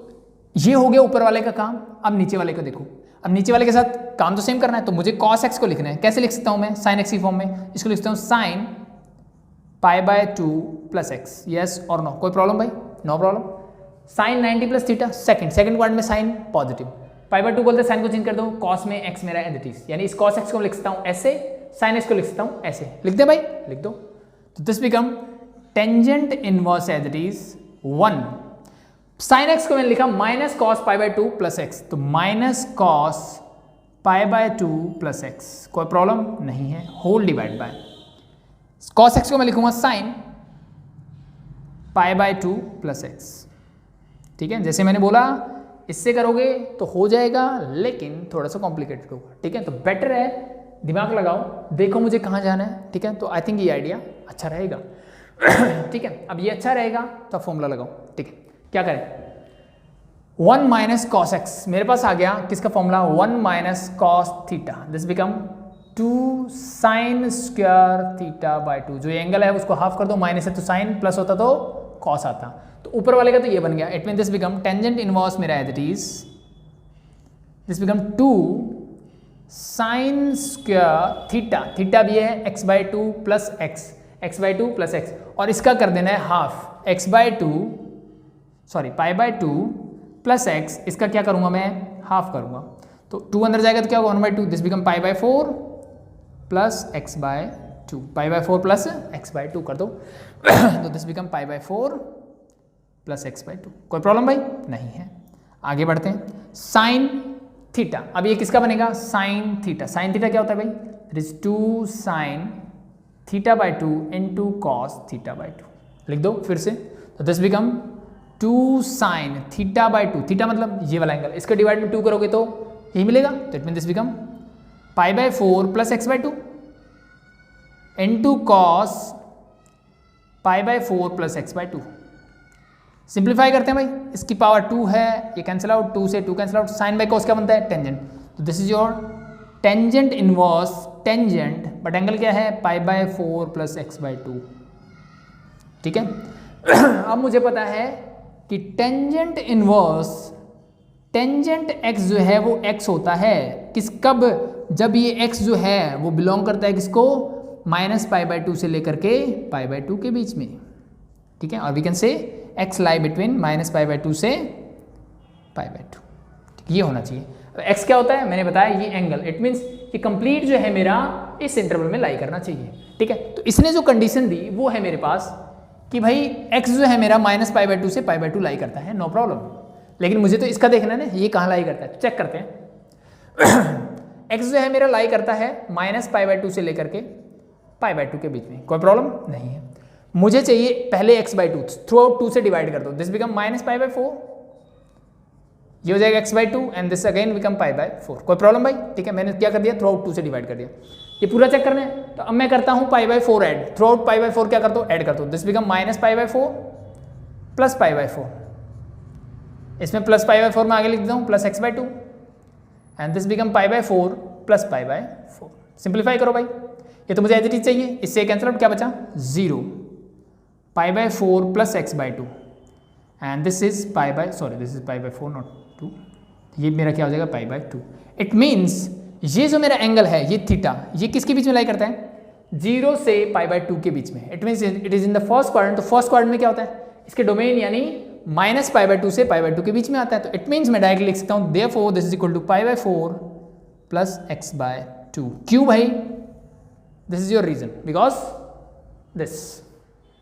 ये हो गया ऊपर वाले का काम। अब नीचे वाले का देखो, अब नीचे वाले के साथ काम तो सेम करना है, तो मुझे cos x को लिखना है, कैसे लिख सकता हूं मैं, sin x की फॉर्म में, इसको लिखता हूं sin π/2 प्लस एक्स, यस और नो, कोई प्रॉब्लम भाई? No problem. Sine 90 plus theta, second quadrant में साइन पॉजिटिव, π/2 बोलते हैं साइन को चेंज कर दो, cos में x मेरा एज इट इज, यानी इस cos x को लिख सकता हूं ऐसे, sin x को लिख सकता हूं ऐसे, लिख दे भाई, लिख दो। तो this become tangent inverse as it is 1, sin x को मैंने लिखा माइनस cos π/2 प्लस एक्स, तो माइनस cos π/2 प्लस एक्स, कोई प्रॉब्लम नहीं है, whole divide by cos x को मैं लिखूंगा sin π/2 प्लस एक्स, ठीक है? जैसे मैंने बोला इससे करोगे तो हो जाएगा, लेकिन थोड़ा सा कॉम्प्लिकेटेड होगा, ठीक है? तो बेटर है दिमाग लगाओ, देखो मुझे कहाँ जाना है, ठीक है? तो आई थिंक ये आइडिया अच्छा रहेगा। ठीक है, अब ये अच्छा रहेगा तो फॉर्मूला लगाओ, ठीक है? क्या करें, 1 माइनस कॉस एक्स मेरे पास आ गया, किसका formula, 1 minus cos theta, this become 2 sine square θ/2, जो ये एंगल है उसको हाफ कर दो, माइनस है तो साइन, प्लस होता तो कॉस आता, तो ऊपर वाले का तो ये बन गया, it mean this become tangent inverse मेरा as it is, this become 2 sine square theta भी है x/2 plus x, x/2 plus x, और इसका कर देना है हाफ, π/2 प्लस एक्स, इसका क्या करूंगा मैं, हाफ करूंगा, तो 2 अंदर जाएगा तो क्या होगा 1/2, this become π/4 plus x/2, π/4 plus x/2 कर दो, तो दिस बिकम π/4 प्लस x/2, कोई प्रॉब्लम भाई नहीं है। आगे बढ़ते हैं, साइन थीटा, अब ये किसका बनेगा, साइन थीटा क्या होता है भाई, it is 2 sine θ/2 into cos θ/2, लिख दो फिर से, तो दिस बिकम 2 साइन θ/2, थीटा मतलब ये वाला एंगल, इसका डिवाइड में 2 करोगे तो यही मिलेगा, तो it mean this become π/4 plus x/2 into cos π/4 plus x/2। Simplify करते हैं भाई, इसकी पावर 2 है, ये कैंसिल आउट, 2 से 2 cancel out, sine by cos क्या बनता है, टेंजेंट, तो this is your tangent inverse tangent, but angle क्या है, π/4 प्लस x/2, ठीक है? अब मुझे पता है कि टेंजेंट इनवर्स, टेंजेंट x जो है वो x होता है किस, कब, जब ये x जो है वो बिलोंग करता है किसको, -π/2 से लेकर के π/2 के बीच में, ठीक है? और we can say x lie between -π/2 से π/2, ये होना चाहिए। x क्या होता है मैंने बताया, ये एंगल, इट मीन्स कि कंप्लीट जो है मेरा इस इंटरवल में लाई करना चाहिए, ठीक है? तो इसने जो कंडीशन दी वो है मेरे पास कि भाई x जो है मेरा -π/2 से π/2 लाई करता है, नो प्रॉब्लम। लेकिन मुझे तो इसका देखना है ना, ये कहाँ लाई करता है, चेक करते हैं। x जो है मेरा लाई करता है -π/2 से लेकर के π/2 के बीच में, कोई प्रॉब्लम नहीं है। मुझे चाहिए पहले x/2, थ्रू आउट 2 से डिवाइड कर दो, दिस बिकम -π/4, ये हो जाएगा x/2 and this again become π/4, कोई प्रॉब्लम भाई? ठीक है, मैंने क्या कर दिया, थ्रू आउट 2 से डिवाइड कर दिया। ये पूरा चेक करना है, तो अब मैं करता हूँ π/4 ऐड, थ्रू आउट π/4 क्या कर दो, ऐड कर दो, दिस बिकम -π/4 प्लस π/4, इसमें प्लस π/4 में आगे लिख देता हूँ plus x/2 and this become π/4 plus π/4। Simplify करो भाई, ये तो मुझे एज इट इज चाहिए, इससे कैंसिल आउट, क्या बचा 0, π/4 plus x/2 and this is this is π/4 not 2, ये मेरा क्या हो जाएगा π/2। इट मीन्स ये जो मेरा एंगल है ये थीटा, ये किसके बीच में लाई करता है, 0 से π/2 के बीच में। It means it is in the first quadrant, तो फर्स्ट क्वाड्रेंट में क्या होता है, इसके डोमेन यानी -π/2 से π/2 के बीच में आता है। तो इट मीन्स मैं डायरेक्टली लिख सकता हूँ therefore this is equal to π/4 plus x/2। क्यों भाई, this is your reason, because this,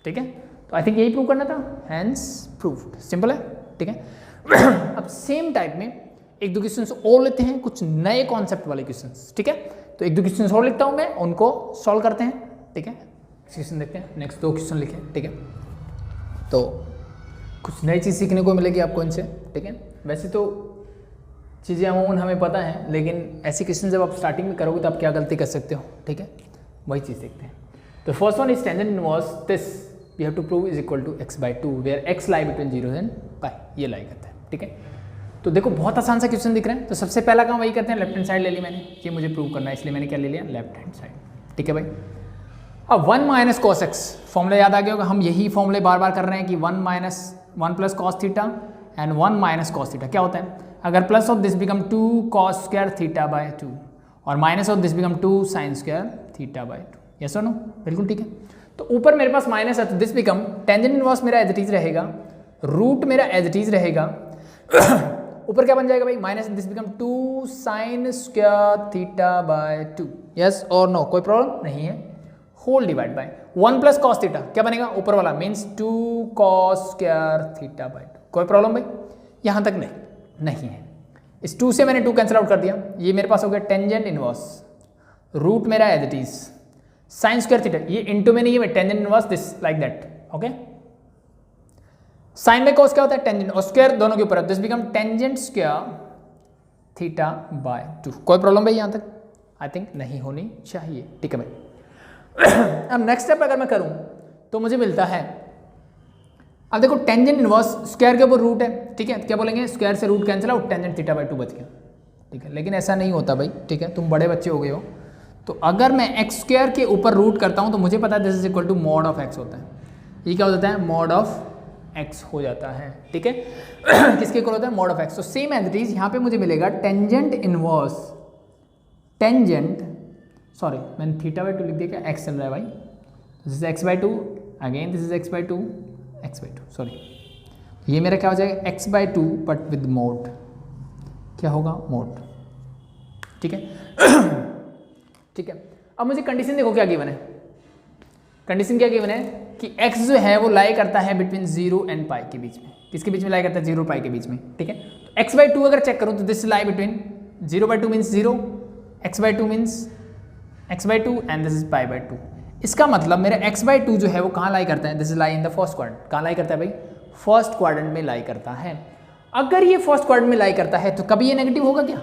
ठीक है। तो आई थिंक यही प्रूव करना था, हैंस प्रूव्ड, सिंपल है, ठीक है। अब सेम टाइप में एक दो क्वेश्चंस और लेते हैं, कुछ नए कॉन्सेप्ट वाले क्वेश्चंस, ठीक है। तो एक दो क्वेश्चंस और लिखता हूँ मैं, उनको सॉल्व करते हैं, ठीक है। क्वेश्चन देखते हैं, नेक्स्ट 2 क्वेश्चन लिखे, ठीक है। तो कुछ नई चीज़ सीखने को मिलेगी आपको इनसे, ठीक है। वैसे तो चीज़ें अमूमन हमें पता है, लेकिन ऐसी क्वेश्चन जब आप स्टार्टिंग में करोगे तो आप क्या गलती कर सकते हो, ठीक है, वही चीज़ देखते हैं। तो first one is tangent inverse this we have to prove is equal to x/2 where x lie between 0 and π, ये लाई करता है, ठीक है। तो देखो बहुत आसान सा क्वेश्चन दिख रहा है। तो सबसे पहला काम वही करते हैं, लेफ्ट हैंड साइड ले ली मैंने, ये मुझे प्रूव करना है, इसलिए मैंने क्या ले लिया, लेफ्ट हैंड साइड, ठीक है भाई। अब 1 माइनस कॉस एक्स फॉर्मूला याद आ गया होगा, हम यही फॉर्मूले बार बार कर रहे हैं कि 1 plus cos theta and 1 minus cos theta. क्या होता है, अगर plus of this become 2 cos square theta by 2 और minus of this become 2 sine square theta by 2, yes और नो, बिल्कुल ठीक है। तो ऊपर मेरे पास माइनस है तो दिस बिकम टेंजेंट इनवर्स मेरा एज इट इज रहेगा, रूट मेरा एज इट इज रहेगा। ऊपर क्या बन जाएगा भाई, minus this become 2 sine square theta by 2, yes और नो, कोई प्रॉब्लम नहीं है। Whole divide by 1 plus cos theta, क्या बनेगा ऊपर वाला, means 2 cos square theta by 2, कोई प्रॉब्लम भाई, यहाँ तक नहीं है। इस 2 से मैंने 2 कैंसिल आउट कर दिया, ये मेरे पास हो गया टेंजेंट इनवर्स, रूट मेरा as it is sine square theta, ये इंटू में नहीं है, tangent inverse this like that, okay. Sine में कॉस क्या होता है, टेंजेंट, और स्क्वायर दोनों के ऊपर है, this become tangent square theta by 2, कोई प्रॉब्लम भाई यहाँ तक, आई थिंक नहीं होनी चाहिए, ठीक है भाई। अब नेक्स्ट स्टेप अगर मैं करूं तो मुझे मिलता है, अब देखो टेंजेंट इनवर्स स्क्वायर के ऊपर रूट है, ठीक है, क्या बोलेंगे, स्क्वायर से root cancel out, tangent theta by 2 बच गया, ठीक है। लेकिन ऐसा नहीं होता भाई, ठीक है, तुम बड़े बच्चे हो गए हो। तो अगर मैं एक्स स्क्वायर के ऊपर रूट करता हूं तो मुझे पता है this is equal to mod of x होता है, ये क्या हो जाता है, मॉड ऑफ एक्स हो जाता है, ठीक है। किसके इक्वल होता है, मॉड ऑफ एक्स। तो सेम एज इट इज यहाँ पे मुझे मिलेगा टेंजेंट इनवर्स, सॉरी मैंने थीटा बाय 2 लिख दिया, क्या एक्स चल रहा है भाई, this is x/2 again, this is x/2 sorry, ये मेरा क्या हो जाएगा x/2 बट विद मोड, क्या होगा, मोड, ठीक है। ठीक है, अब मुझे कंडीशन देखो क्या गिवन है, कंडीशन क्या गिवन है कि x जो है वो लाई करता है बिटवीन 0 एंड पाई के बीच में, किसके बीच में लाई करता है, 0 पाई के बीच में, ठीक है। तो x/2 अगर चेक करूँ तो this lie between 0/2 means 0, x/2 means x/2 and this is π/2। इसका मतलब मेरा x/2 जो है वो कहाँ लाई करता है, this is lie in the first quadrant, कहाँ लाई करता है भाई, फर्स्ट क्वाड्रेंट में लाई करता है। अगर ये फर्स्ट क्वाड्रेंट में लाई करता है तो कभी ये नेगेटिव होगा क्या,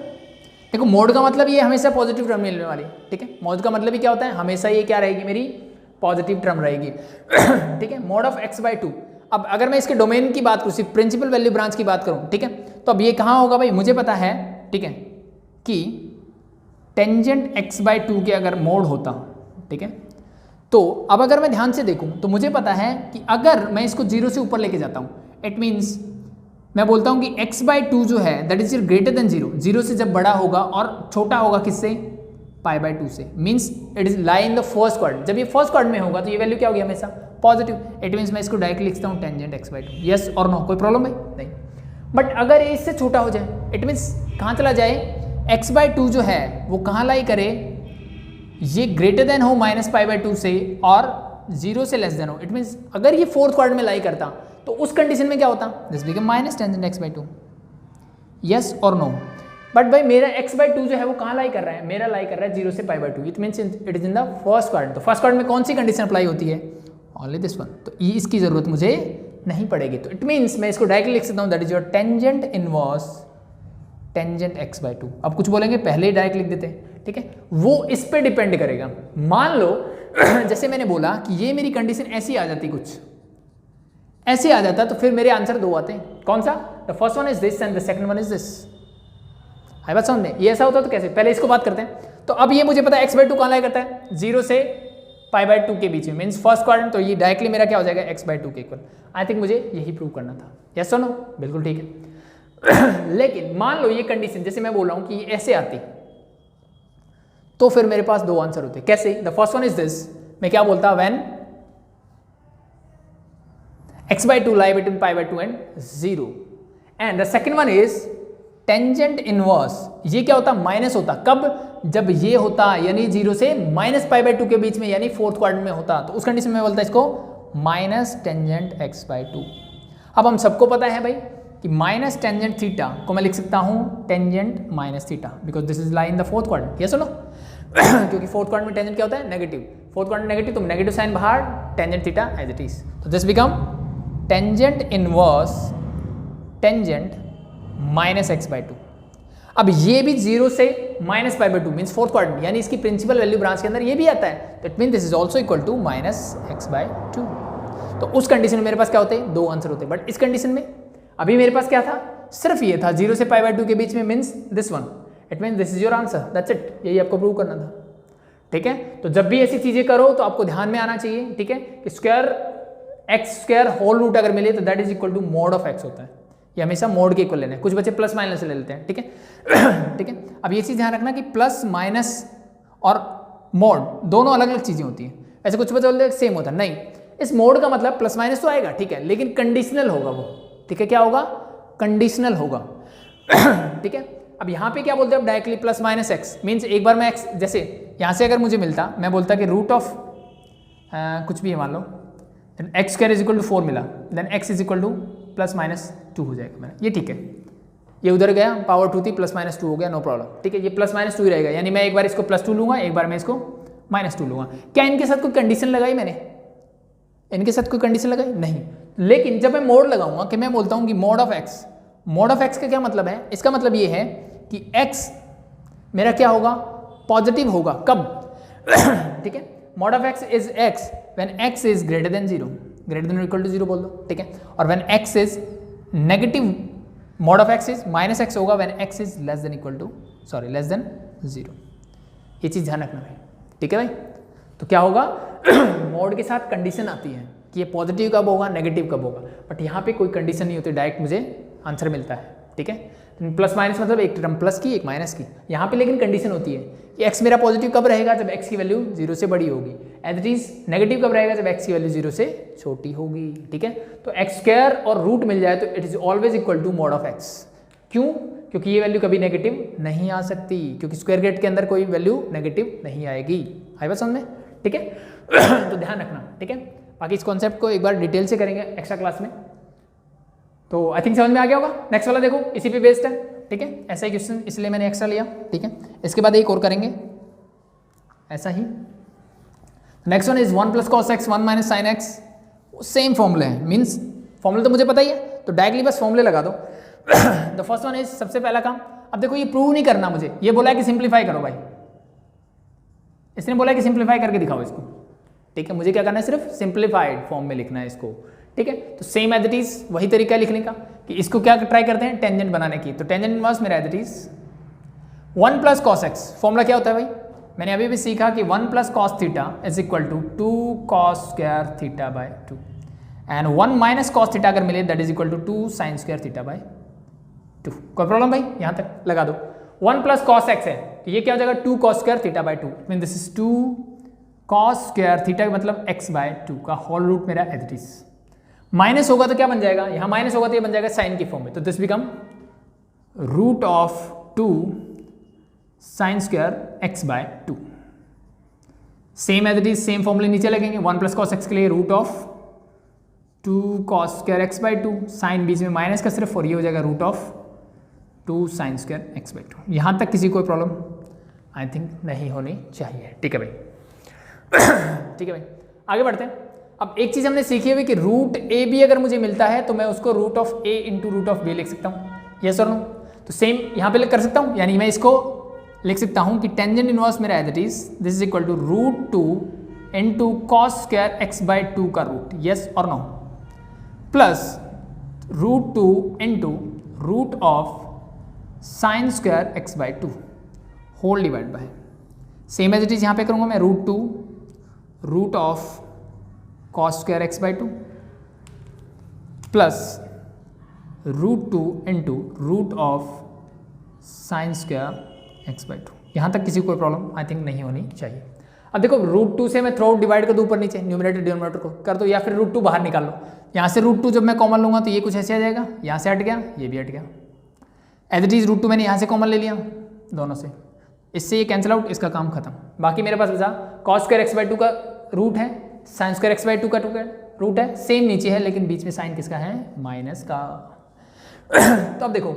देखो मोड का मतलब ये हमेशा पॉजिटिव टर्म मिलने वाली, ठीक है। मोड का मतलब ही क्या होता है, हमेशा ये क्या रहेगी, मेरी पॉजिटिव टर्म रहेगी, ठीक है। Mod of x/2। अब अगर मैं इसके डोमेन की बात करूँ, सिर्फ प्रिंसिपल वैल्यू ब्रांच की बात करूँ, ठीक है, तो अब ये कहाँ होगा भाई, मुझे पता है, ठीक है, कि टेंजेंट x/2 के अगर मोड होता, ठीक है, तो अब अगर मैं ध्यान से देखूं तो मुझे पता है कि अगर मैं इसको 0 से ऊपर लेके जाता हूं, इट मीन्स मैं बोलता हूं कि x/2 जो है दैट इज ग्रेटर देन 0, 0 से जब बड़ा होगा और छोटा होगा किससे, π/2 से, means it is lie in the first quadrant. जब ये फर्स्ट क्वाड्रेंट में होगा तो ये वैल्यू क्या होगी, हमेशा पॉजिटिव, इट मीन्स मैं इसको डायरेक्टली लिखता हूँ टेंजेंट x/2, यस और नो, कोई प्रॉब्लम है नहीं। बट अगर ये इससे छोटा हो जाए, इट मीन्स कहाँ चला जाए, x/2 जो है वो कहाँ लाई करे, ये ग्रेटर देन हो -π/2 से और 0 से लेस देन हो, इट मीन्स अगर ये फोर्थ क्वाड्रेंट में लाई करता तो उस कंडीशन में क्या होता, this become minus tangent x/2, yes और नो। बट भाई मेरा x/2 जो है वो कहाँ लाई कर रहा है, मेरा लाई कर रहा है 0 से π/2, it means it is in the first quadrant. तो फर्स्ट क्वाड्रेंट में कौन सी कंडीशन अप्लाई होती है, ओनली दिस वन, तो इसकी जरूरत मुझे नहीं पड़ेगी। तो इट मीन्स मैं इसको डायरेक्टली लिख सकता हूँ, that is your tangent inverse tangent x/2। अब कुछ बोलेंगे पहले ही डायरेक्ट लिख देते हैं, ठीक है, वो इस पे डिपेंड करेगा। मान लो जैसे मैंने बोला कि ये मेरी कंडीशन ऐसी आ जाती, कुछ ऐसे आ जाता, तो फिर मेरे आंसर दो आते हैं। कौन सा, the first one is this and the second one is this. है बात समझ में, ये ऐसा होता तो कैसे, पहले इसको बात करते हैं। तो अब ये मुझे पता है x/2 कहाँ लाई करता है, 0 से π/2 के बीच में, मीन्स फर्स्ट क्वाड्रेंट, तो ये डायरेक्टली मेरा क्या हो जाएगा x/2 के इक्वल। आई थिंक मुझे यही प्रूव करना था, यस और नो, बिल्कुल ठीक है। लेकिन मान लो ये कंडीशन जैसे मैं बोल रहा हूँ कि ये ऐसे आती, तो फिर मेरे पास दो आंसर होते। कैसे, the first one is this, मैं क्या बोलता, when x/2 lie between π/2 and 0, and the second one is tangent inverse। ये क्या होता, माइनस होता, कब, जब ये होता यानी 0 से -π/2 के बीच में, यानी फोर्थ क्वाड्रेंट में होता, तो उस कंडीशन में बोलता है इसको माइनस टेंजेंट x/2। अब हम सबको पता है भाई कि माइनस टेंजेंट थीटा को मैं लिख सकता हूँ tangent minus theta, because this is lie in the fourth quadrant, yes और नो। क्योंकि फोर्थ क्वाड्रेंट में टेंजेंट क्या होता है, नेगेटिव, फोर्थ क्वाड्रेंट नेगेटिव, तो नेगेटिव साइन बाहर, tangent theta as it is, तो this become tangent inverse tangent minus x/2। अब ये भी 0 से -π/2 मीन्स फोर्थ क्वाड्रेंट, यानी इसकी प्रिंसिपल वैल्यू ब्रांच के अंदर ये भी आता है, that mean this is also equal to -x/2। तो उस कंडीशन में मेरे पास क्या होते हैं, दो आंसर होते हैं। बट इस कंडीशन में अभी मेरे पास क्या था, सिर्फ ये था 0 से π/2 के बीच में, means this one, it means this is your answer, that's it, यही आपको प्रूव करना था, ठीक है। तो जब भी ऐसी चीजें करो तो आपको ध्यान में आना चाहिए, ठीक है, कि स्क्वायर x² होल रूट अगर मिले तो that is equal to mod of x होता है, ये हमेशा मोड के इक्वल लेना है। कुछ बच्चे प्लस माइनस ले लेते हैं, ठीक है। ठीक है, अब ये चीज ध्यान रखना कि प्लस माइनस और मोड दोनों अलग अलग चीजें होती हैं। ऐसे कुछ बच्चे बोलते हैं सेम होता है, नहीं, इस मोड का मतलब प्लस माइनस तो आएगा, ठीक है, लेकिन कंडीशनल होगा वो, ठीक है, क्या होगा, कंडीशनल होगा। ठीक है, अब यहाँ पे क्या बोलते हैं, अब directly plus minus x, means एक बार मैं एक्स, जैसे यहाँ से अगर मुझे मिलता, मैं बोलता कि रूट ऑफ कुछ भी है, मान लो x² इज इक्वल टू 4 मिला, then x is equal to +-2 हो जाएगा मेरा, ये ठीक है, ये उधर गया, पावर 2 थी, +-2 हो गया, नो प्रॉब्लम, ठीक है, ये +-2 ही रहेगा, यानी मैं एक बार इसको +2 लूंगा, एक बार मैं इसको -2 लूंगा। क्या इनके साथ कोई कंडीशन लगाई मैंने, इनके साथ कोई कंडीशन लगाई नहीं, लेकिन जब मैं मोड लगाऊंगा, कि मैं बोलता हूँ कि mode of x, mode of x का क्या मतलब है, इसका मतलब ये है कि x मेरा क्या होगा, पॉजिटिव होगा, कब, ठीक है, mod of x is x when x is greater than 0, greater than equal to 0 बोल दो, ठीक है, और when x is negative, mod of x is -x होगा when x is less than 0। ये चीज ध्यान रखना है, ठीक है भाई। तो क्या होगा, मोड के साथ कंडीशन आती है कि ये पॉजिटिव कब होगा, नेगेटिव कब होगा, बट यहाँ पे कोई कंडीशन नहीं होती, डायरेक्ट मुझे आंसर मिलता है, ठीक है। प्लस माइनस मतलब एक टर्म प्लस की एक माइनस की, यहाँ पे लेकिन कंडीशन होती है कि x मेरा पॉजिटिव कब रहेगा, जब x की वैल्यू 0 से बड़ी होगी, एज इट इज नेगेटिव कब रहेगा, जब x की वैल्यू 0 से छोटी होगी, ठीक है। तो x² और रूट मिल जाए तो it is always equal to mod of x, क्यों, क्योंकि ये वैल्यू कभी नेगेटिव नहीं आ सकती, क्योंकि स्क्वायर ब्रैकेट के अंदर कोई वैल्यू नेगेटिव नहीं आएगी, आई बात समझ में, ठीक है। तो ध्यान रखना, ठीक है, बाकी इस कॉन्सेप्ट को एक बार डिटेल से करेंगे एक्स्ट्रा क्लास में, तो आई थिंक समझ में आ गया होगा। नेक्स्ट वाला देखो, इसी पे बेस्ड है, ठीक है, ऐसा ही क्वेश्चन इसलिए मैंने एक्स्ट्रा लिया, ठीक है। इसके बाद एक और करेंगे ऐसा ही। Next one is 1 + cos x 1 - sin x, same फॉर्मूले हैं, मीन्स फॉर्मूले तो मुझे पता ही है, तो डायरेक्टली बस फॉर्मूले लगा दो। द फर्स्ट वन इज, सबसे पहला काम, अब देखो ये प्रूव नहीं करना मुझे, ये बोला है कि सिंप्लीफाई करो भाई, इसने बोला है कि सिंप्लीफाई करके दिखाओ इसको, ठीक है, मुझे क्या करना है, सिर्फ सिंप्लीफाइड फॉर्म में लिखना है इसको, ठीक है। तो सेम एज इट इज वही तरीका है लिखने का, कि इसको क्या ट्राई करते हैं, टेंजेंट बनाने की, तो टेंजेंट इनवर्स मेरा as it is 1 + cos x, formula क्या होता है भाई, मैंने अभी भी सीखा कि 1 + cos theta is equal to 2 cos² θ/2, and 1 - cos theta अगर मिले that is equal to 2 sin² θ/2। कोई प्रॉब्लम भाई, यहां तक लगा दो। 1 + cos x है, तो ये क्या हो जाएगा, 2 cos² θ/2, mean this is 2 cos² θ का मतलब x/2 का होल रूट मेरा एज इट इज, माइनस होगा तो क्या बन जाएगा, यहां माइनस होगा तो ये बन जाएगा साइन की फॉर्म में, तो this become √2 sin² x/2। Same as it is, same फॉर्मूले नीचे लगेंगे, 1 + cos x के लिए √2 cos² x/2, साइन बीच में माइनस का सिर्फ, और ये हो जाएगा 2 साइन स्क्वायर एक्स बाई 2। यहाँ तक किसी कोई प्रॉब्लम आई थिंक नहीं होनी चाहिए। ठीक है भाई ठीक है भाई, आगे बढ़ते हैं। अब एक चीज़ हमने सीखी हुई कि रूट ए बी अगर मुझे मिलता है तो मैं उसको root of a into root of b लिख सकता हूँ, यस और नो। तो सेम यहाँ पे कर सकता हूँ, यानी मैं इसको लिख सकता हूँ कि टेंजेंट इनवर्स मेरा as it is this is equal to root 2 into cos square x by 2 का रूट, यस और no, plus root 2 into root of sine square x by 2 whole divide by, same as it is यहाँ पे करूँगा मैं root 2 root of cos square x by 2 plus root 2 into root of sine square x by 2। यहाँ तक किसी को कोई problem I think नहीं होनी चाहिए। अब देखो रूट 2 से मैं थ्रू आउट डिवाइड कर दूँ ऊपर नीचे, न्यूमरेटर डिनोमिनेटर को कर दो, या फिर रूट 2 बाहर निकाल लो। यहाँ से रूट 2 जब मैं कॉमन लूँगा तो ये कुछ ऐसे आ जाएगा, यहाँ से हट गया, ये भी हट गया। एज इट इज रूट 2 मैंने यहाँ से कॉमन ले लिया दोनों से, इससे ये कैंसिल आउट, इसका काम खत्म। बाकी मेरे पास बचा कॉस स्क्वायर एक्स बाई 2 का रूट है, साइन स्क्वायर एक्स बाई 2 का रूट है, सेम नीचे है लेकिन बीच में साइन किसका है, माइनस का। तो अब देखो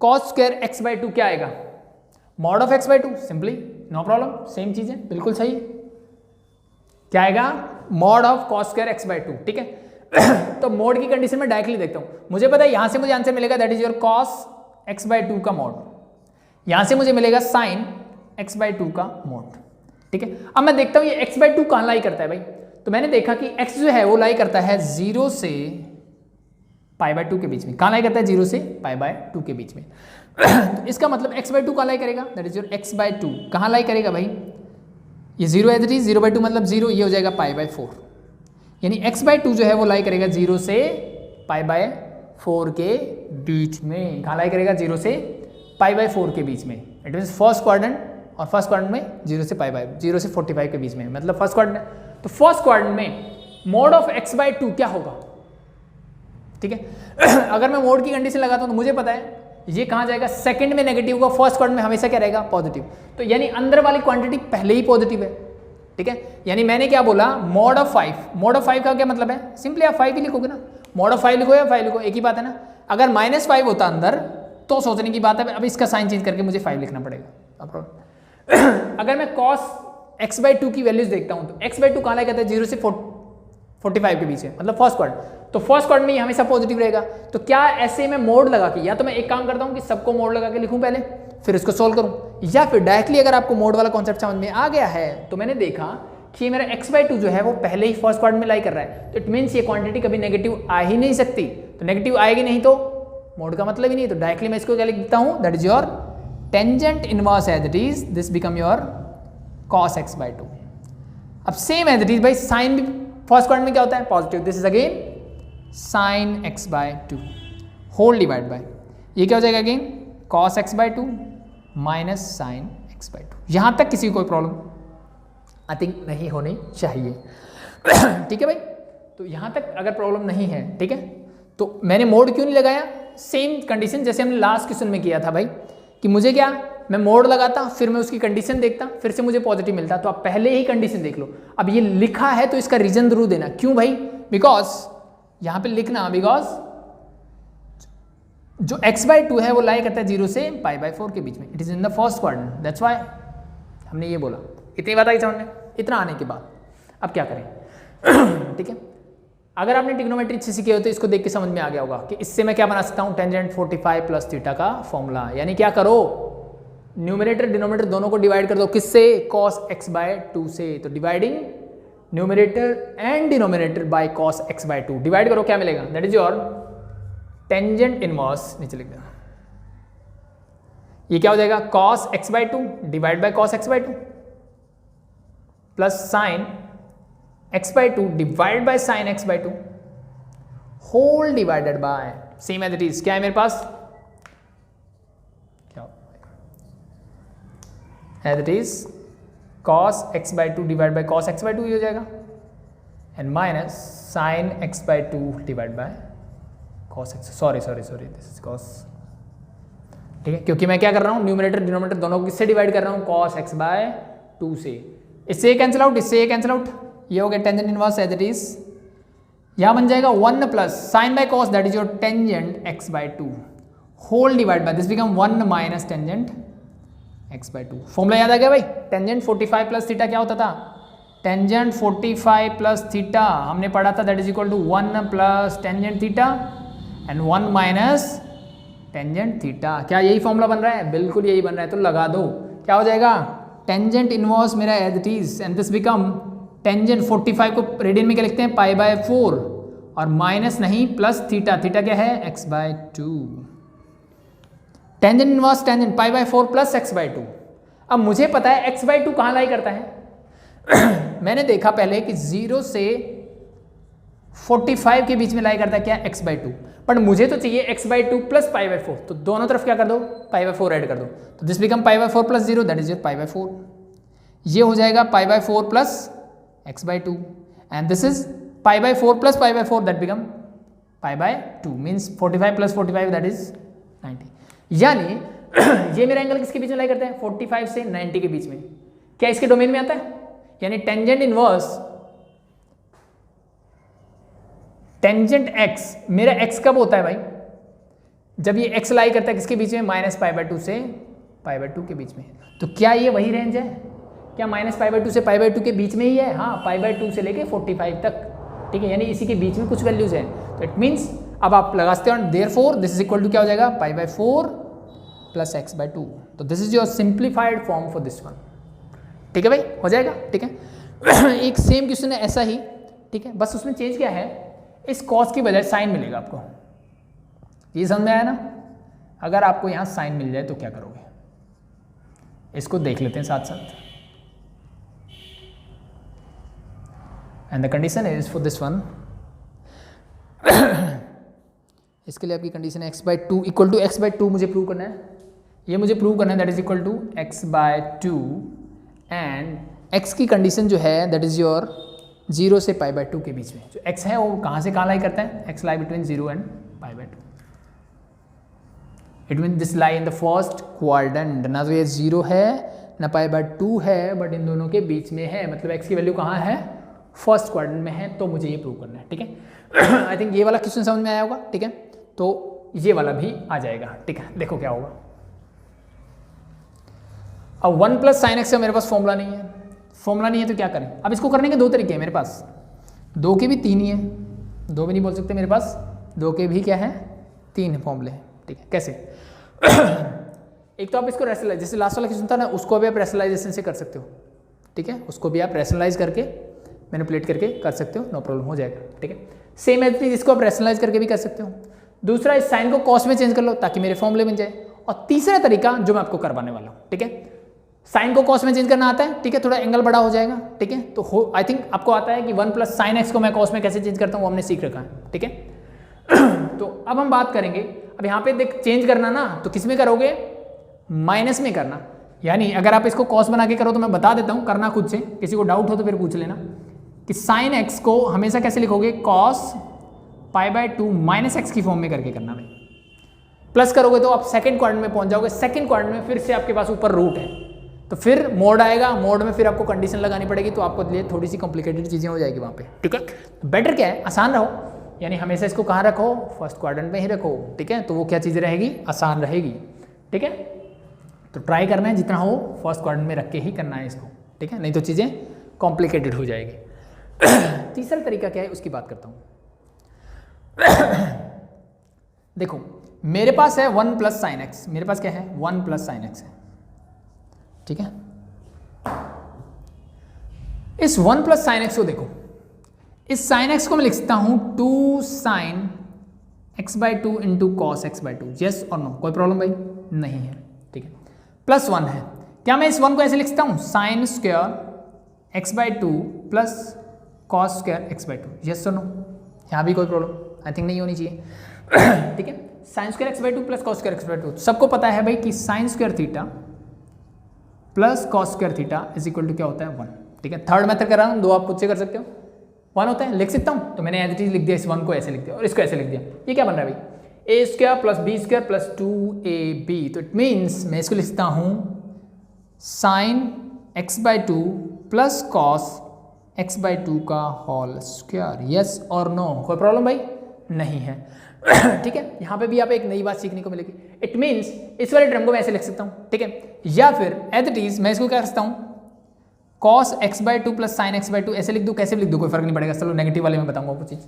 कॉस स्क्वायर एक्स बाई 2 क्या आएगा, mod of x by 2, simply no problem, same चीज है, बिल्कुल सही। क्या आएगा, mod of cos square x by 2, ठीक है। तो मोड की कंडीशन में डायरेक्टली देखता हूं, मुझे पता है यहां से मुझे आंसर मिलेगा that is your cos x by 2 का मोड, यहां से मुझे मिलेगा साइन एक्स बाई 2 का मोड, ठीक है। अब मैं देखता हूं ये एक्स बाई 2 कहां लाई करता है भाई, तो मैंने देखा कि x जो है वो लाई करता है 0 से पाई बाय 2 के बीच में। कहाँ लाई करता है, 0 से पाई बाय 2 के बीच में। तो इसका मतलब x बाई 2 कहाँ लाई करेगा, that is your x by 2 कहाँ लाई करेगा भाई, ये 0 एज इट इज, 0 बाई 2 मतलब 0, ये हो जाएगा पाई बाय 4, यानी x बाई 2 जो है वो लाई करेगा 0 से पाई बाय 4 के बीच में। कहाँ लाई करेगा, 0 से पाई बाय 4 के बीच में। इट मीन फर्स्ट क्वाड्रेंट, और फर्स्ट क्वाड्रेंट में 0 से पाई बाय 0 से 45 के बीच में, मतलब फर्स्ट क्वाड्रेंट। तो फर्स्ट क्वाड्रेंट में मोड ऑफ x बाई 2 क्या होगा, ठीक है। अगर मैं मोड की कंडीशन लगाता हूं तो मुझे पता है ये कहां जाएगा, सेकंड में नेगेटिव होगा, फर्स्ट क्वाड्रेंट में हमेशा क्या रहेगा, पॉजिटिव। तो यानी अंदर वाली क्वांटिटी पहले ही पॉजिटिव है, ठीक है। यानी मैंने क्या बोला, मोड ऑफ 5, मोड ऑफ 5 का क्या मतलब है, सिंपली आप 5 ही लिखोगे ना, मोड ऑफ 5 लिखो या 5 लिखो, एक ही बात है ना। अगर -5 होता अंदर तो सोचने की बात है, अब इसका साइन चेंज करके मुझे 5 लिखना पड़ेगा। अगर मैं cos x बाई 2 की वैल्यूज देखता हूं तो x बाई 2 कहाँ लाई करता है, 0 से 45 के बीच है, मतलब फर्स्ट क्वाड्रेंट। तो फर्स्ट क्वाड्रेंट में ये हमेशा पॉजिटिव रहेगा। तो क्या ऐसे में मोड लगा के, या तो मैं एक काम करता हूं कि सबको मोड लगा के लिखूं पहले, फिर इसको सोल्व करूं, या फिर डायरेक्टली अगर आपको मोड वाला कॉन्सेप्ट समझ में आ गया है तो मैंने देखा कि मेरा x बाई 2 जो है वो पहले ही फर्स्ट क्वाड्रेंट में लाई कर रहा है, तो इट मीन्स ये क्वांटिटी कभी नेगेटिव आ ही नहीं सकती। तो नेगेटिव आएगी नहीं तो मोड का मतलब ही नहीं, तो डायरेक्टली मैं इसको क्या लिख देता हूं, that is your tangent inverse as it is, this become your cos x by 2। अब सेम एज इट इज भाई, साइन भी फर्स्ट क्वाड्रेंट में क्या होता है, positive, this is again sine x by 2 whole divide by, ये क्या हो जाएगा again, cos x by 2 minus sine x by 2। यहां तक किसी को कोई प्रॉब्लम आई थिंक नहीं होनी चाहिए, ठीक है भाई। तो यहां तक अगर प्रॉब्लम नहीं है, ठीक है, तो मैंने मोड क्यों नहीं लगाया, सेम कंडीशन जैसे हमने लास्ट क्वेश्चन में किया था भाई, कि मुझे क्या, मैं मोड लगाता, फिर मैं उसकी कंडीशन देखता, फिर से मुझे पॉजिटिव मिलता। तो आप पहले ही कंडीशन देख लो। अब ये लिखा है तो इसका रीजन जरूर देना, क्यों भाई, बिकॉज यहां पे लिखना, बिकॉज जो x बाई 2 है वो लाई करता है 0 से पाई बाय 4 के बीच में, it is in the first quadrant, that's why हमने ये बोला। इतनी बात आई समझ में, इतना आने के बाद अब क्या करें, ठीक है। अगर आपने ट्रिग्नोमेट्री अच्छे सीखे हो तो इसको देख के समझ में आ गया होगा कि इससे मैं क्या बना सकता हूं, टेंजेंट 45 प्लस थीटा का फॉर्मूला। यानी क्या करो, न्यूमरेटर डिनोमिनेटर दोनों को डिवाइड कर दो, किससे, cos x बाय 2 से। तो dividing numerator and denominator by cos x by 2 divide करो, क्या मिलेगा, that is your tangent inverse, नीचे लिख देना। ये क्या हो जाएगा, cos x by 2 divide by cos x by 2 plus sine x by 2 divide by sine x by 2 whole divided by, same as it is, क्या है मेरे पास, क्या as it is cos x by 2 divide by cos x by 2 हो जाएगा, and minus sine x by 2 divide by cos x, sorry this is cos, ठीक है, क्योंकि मैं क्या कर रहा हूं, न्यूमरेटर डिनोमिनेटर दोनों को किससे डिवाइड कर रहा हूं, cos x बाय 2 से। इससे ये कैंसिल आउट, इससे ये कैंसिल आउट, ये हो गया tangent inverse as it is. यहां बन जाएगा 1 plus sine by cos, that is your tangent x by 2 whole divide by this become 1 minus tangent x by 2। Formula याद आ गया भाई, टेंजेंट 45 प्लस थीटा क्या होता था, टेंजेंट 45 प्लस थीटा हमने पढ़ा था, that is equal to 1 plus tangent theta and 1 minus tangent theta. क्या यही फॉर्मूला बन रहा है? बिल्कुल यही बन रहा है, तो लगा दो। क्या हो जाएगा, टेंजेंट इनवर्स मेरा as it is and this become tangent 45 को रेडियन में क्या लिखते हैं, पाई बाय 4 और माइनस नहीं प्लस थीटा, थीटा क्या है x by 2। Tangent inverse tangent pi by 4 plus x by 2। अब मुझे पता है x बाय 2 कहाँ लाई करता है मैंने देखा पहले कि 0 से 45 के बीच में लाई करता है क्या, x बाय 2, बट मुझे तो चाहिए x by 2 plus pi by 4, तो दोनों तरफ क्या कर दो, पाई बाय 4 ऐड कर दो, तो this become pi by 4 plus 0 that is your pi by 4। ये हो जाएगा pi by 4 plus x by 2 and this is pi by 4 plus pi by 4 that become pi by 2 means 45 plus 45 that is 90। यानी ये मेरा angle किसके बीच में लाई करता है, 45 से 90 के बीच में। क्या इसके डोमेन में आता है, यानी टेंजेंट इनवर्स टेंजेंट x, मेरा x कब होता है भाई, जब ये x लाई करता है किसके बीच में, माइनस पाई बाय 2 से पाई बाय 2 के बीच में। तो क्या ये वही रेंज है, क्या माइनस पाई बाय 2 से पाई बाय 2 के बीच में ही है, हाँ पाई बाय 2 से लेके 45 तक, ठीक है, यानी इसी के बीच में कुछ वैल्यूज है। तो इट मीन्स अब आप लगाते हो therefore this is equal to क्या हो जाएगा, pi by 4 plus x by 2। तो this is your simplified form for this one. ठीक है भाई, हो जाएगा, ठीक है एक सेम क्वेश्चन है ऐसा ही, ठीक है, बस उसमें चेंज क्या है, इस कॉस की बजाय साइन मिलेगा आपको। ये समझ में आया ना, अगर आपको यहाँ साइन मिल जाए तो क्या करोगे, इसको देख लेते हैं साथ साथ। And the condition is for this one इसके लिए आपकी कंडीशन है x by 2 equal to x by 2 मुझे प्रूव करना है, ये मुझे प्रूव करना है, that is equal to x by 2 and x की कंडीशन जो है दैट इज योर 0 से पाई बाय 2 के बीच में। जो x है वो कहाँ से कहाँ लाई करता है, x lie between 0 and pi by 2। It mean this lie in the first quadrant, ना तो ये 0 है ना पाई बाय 2 है, बट इन दोनों के बीच में है, मतलब x की वैल्यू कहाँ है, फर्स्ट क्वाड्रेंट में है, तो मुझे ये प्रूव करना है। ठीक है आई थिंक ये वाला क्वेश्चन समझ में आया होगा, ठीक है, तो ये वाला भी आ जाएगा। ठीक है, देखो क्या होगा। अब 1 प्लस साइन एक्स का मेरे पास फॉर्मूला नहीं है, फॉर्मूला नहीं है तो क्या करें, अब इसको करने के दो तरीके हैं मेरे पास, दो के भी तीन ही है, दो भी नहीं बोल सकते मेरे पास, दो के भी क्या है, तीन फॉर्मूले हैं। ठीक है, कैसे एक तो आप इसको रैशनलाइज, जैसे लास्ट वाला क्वेश्चन था ना, उसको भी आप रैशनलाइजेशन से कर सकते हो। ठीक है, उसको भी आप रैशनलाइज करके मैनिपुलेट करके कर सकते हो, नो प्रॉब्लम, हो जाएगा। ठीक है, सेम एज इसको आप रैशनलाइज करके भी कर सकते हो। दूसरा, इस साइन को कॉस में चेंज कर लो ताकि मेरे फॉर्मूले बन जाए। और तीसरा तरीका जो मैं आपको करवाने वाला हूँ, ठीक है, साइन को कॉस में चेंज करना आता है, ठीक है, थोड़ा एंगल बड़ा हो जाएगा। ठीक है, तो आई थिंक आपको आता है कि 1 प्लस साइन एक्स को मैं कॉस में कैसे चेंज करता हूँ, वो हमने सीख रखा है। ठीक है तो अब हम बात करेंगे, अब यहाँ पे देख चेंज करना ना, तो किस में करोगे, माइनस में करना। यानी अगर आप इसको कॉस बना के करो तो मैं बता देता हूँ, करना खुद से, किसी को डाउट हो तो फिर पूछ लेना कि साइन एक्स को हमेशा कैसे लिखोगे, cos pi by 2 minus x की फॉर्म में करके करना भाई। प्लस करोगे तो आप सेकंड क्वाड्रेंट में पहुंच जाओगे, सेकंड क्वाड्रेंट में फिर से आपके पास ऊपर रूट है, तो फिर मोड आएगा, मोड में फिर आपको कंडीशन लगानी पड़ेगी, तो आपको लिए थोड़ी सी कॉम्प्लिकेटेड चीजें हो जाएगी वहां पे। ठीक है, बेटर क्या है, आसान रहो, यानी हमेशा इसको कहाँ रखो, फर्स्ट क्वाड्रेंट में ही रखो। ठीक है, तो वो क्या चीज़ें रहेगी, आसान रहेगी। ठीक है, तो ट्राई करना है जितना हो फर्स्ट क्वाड्रेंट में रख के ही करना है इसको। ठीक है, नहीं तो चीज़ें कॉम्प्लिकेटेड हो जाएगी। तीसरा तरीका क्या है उसकी बात करता हूँ। देखो मेरे पास है 1 प्लस साइन एक्स, मेरे पास क्या है, 1 प्लस साइन एक्स है। ठीक है, इस 1 प्लस साइन एक्स को देखो, इस साइन एक्स को मैं लिख सकता हूं 2 sine x by 2 into cos x by 2। Yes और नो, कोई प्रॉब्लम भाई नहीं है। ठीक है, प्लस 1 है, क्या मैं इस 1 को ऐसे लिख सकता हूं, sign square x by 2 plus cos square x by 2। Yes और नो, यहाँ भी कोई प्रॉब्लम आई थिंक नहीं होनी चाहिए। ठीक है, sine square x by 2 plus cos square x by 2, सबको पता है भाई कि sine square theta plus cos square theta is equal to क्या होता है, 1। ठीक है, थर्ड मेथड कर रहा हूँ, दो आप खुद से कर सकते हो, 1 होता है, लिख सकता हूँ, तो मैंने एज इट इज लिख दिया, इस 1 को ऐसे लिख दिया और इसको ऐसे लिख दिया। ये क्या बन रहा है भाई, a square plus b square plus 2ab, तो इट मीन्स मैं इसको लिखता हूँ sine x by 2 plus cos x by 2 का होल स्क्वायर। यस और नो, कोई प्रॉब्लम भाई नहीं है। ठीक है, यहाँ पे भी आप एक नई बात सीखने को मिलेगी। इट मीन्स इस वाले टर्म को मैं ऐसे लिख सकता हूँ, ठीक है, या फिर एज इट इज मैं इसको क्या कर सकता हूँ, cos x/2 plus sin x/2 ऐसे लिख दूँ, कैसे भी लिख दूँ कोई फर्क नहीं पड़ेगा, चलो नेगेटिव वाले में बताऊंगा वो चीज़,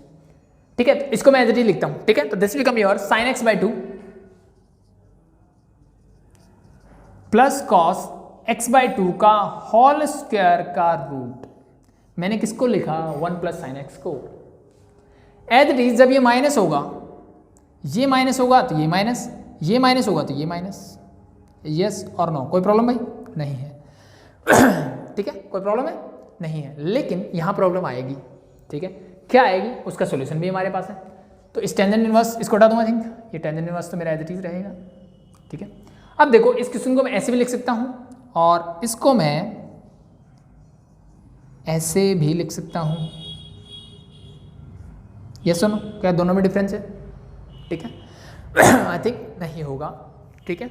ठीक है। तो इसको मैं एज इट इज लिखता हूँ, ठीक है, तो this become your sin x/2 plus cos x/2 का होल स्क्वायर का रूट। मैंने किसको लिखा, 1 प्लस साइन एक्स को। एज इट इज जब ये माइनस होगा, ये माइनस होगा तो ये माइनस, ये माइनस होगा तो ये माइनस, यस और नो, कोई प्रॉब्लम भाई नहीं है। ठीक है, कोई प्रॉब्लम है नहीं है, लेकिन यहाँ प्रॉब्लम आएगी, ठीक है, क्या आएगी, उसका सॉल्यूशन भी हमारे पास है। तो इस टेंजेंट इनवर्स इसको हटा दूंगा, थिंक ये टेंजेंट इनवर्स तो मेरा एज इट इज रहेगा, ठीक है। अब देखो इस क्वेश्चन को मैं ऐसे भी लिख सकता हूँ और इसको मैं ऐसे भी लिख सकता हूँ, ये सुनो, क्या दोनों में डिफरेंस है, ठीक है। आई थिंक नहीं होगा, ठीक है,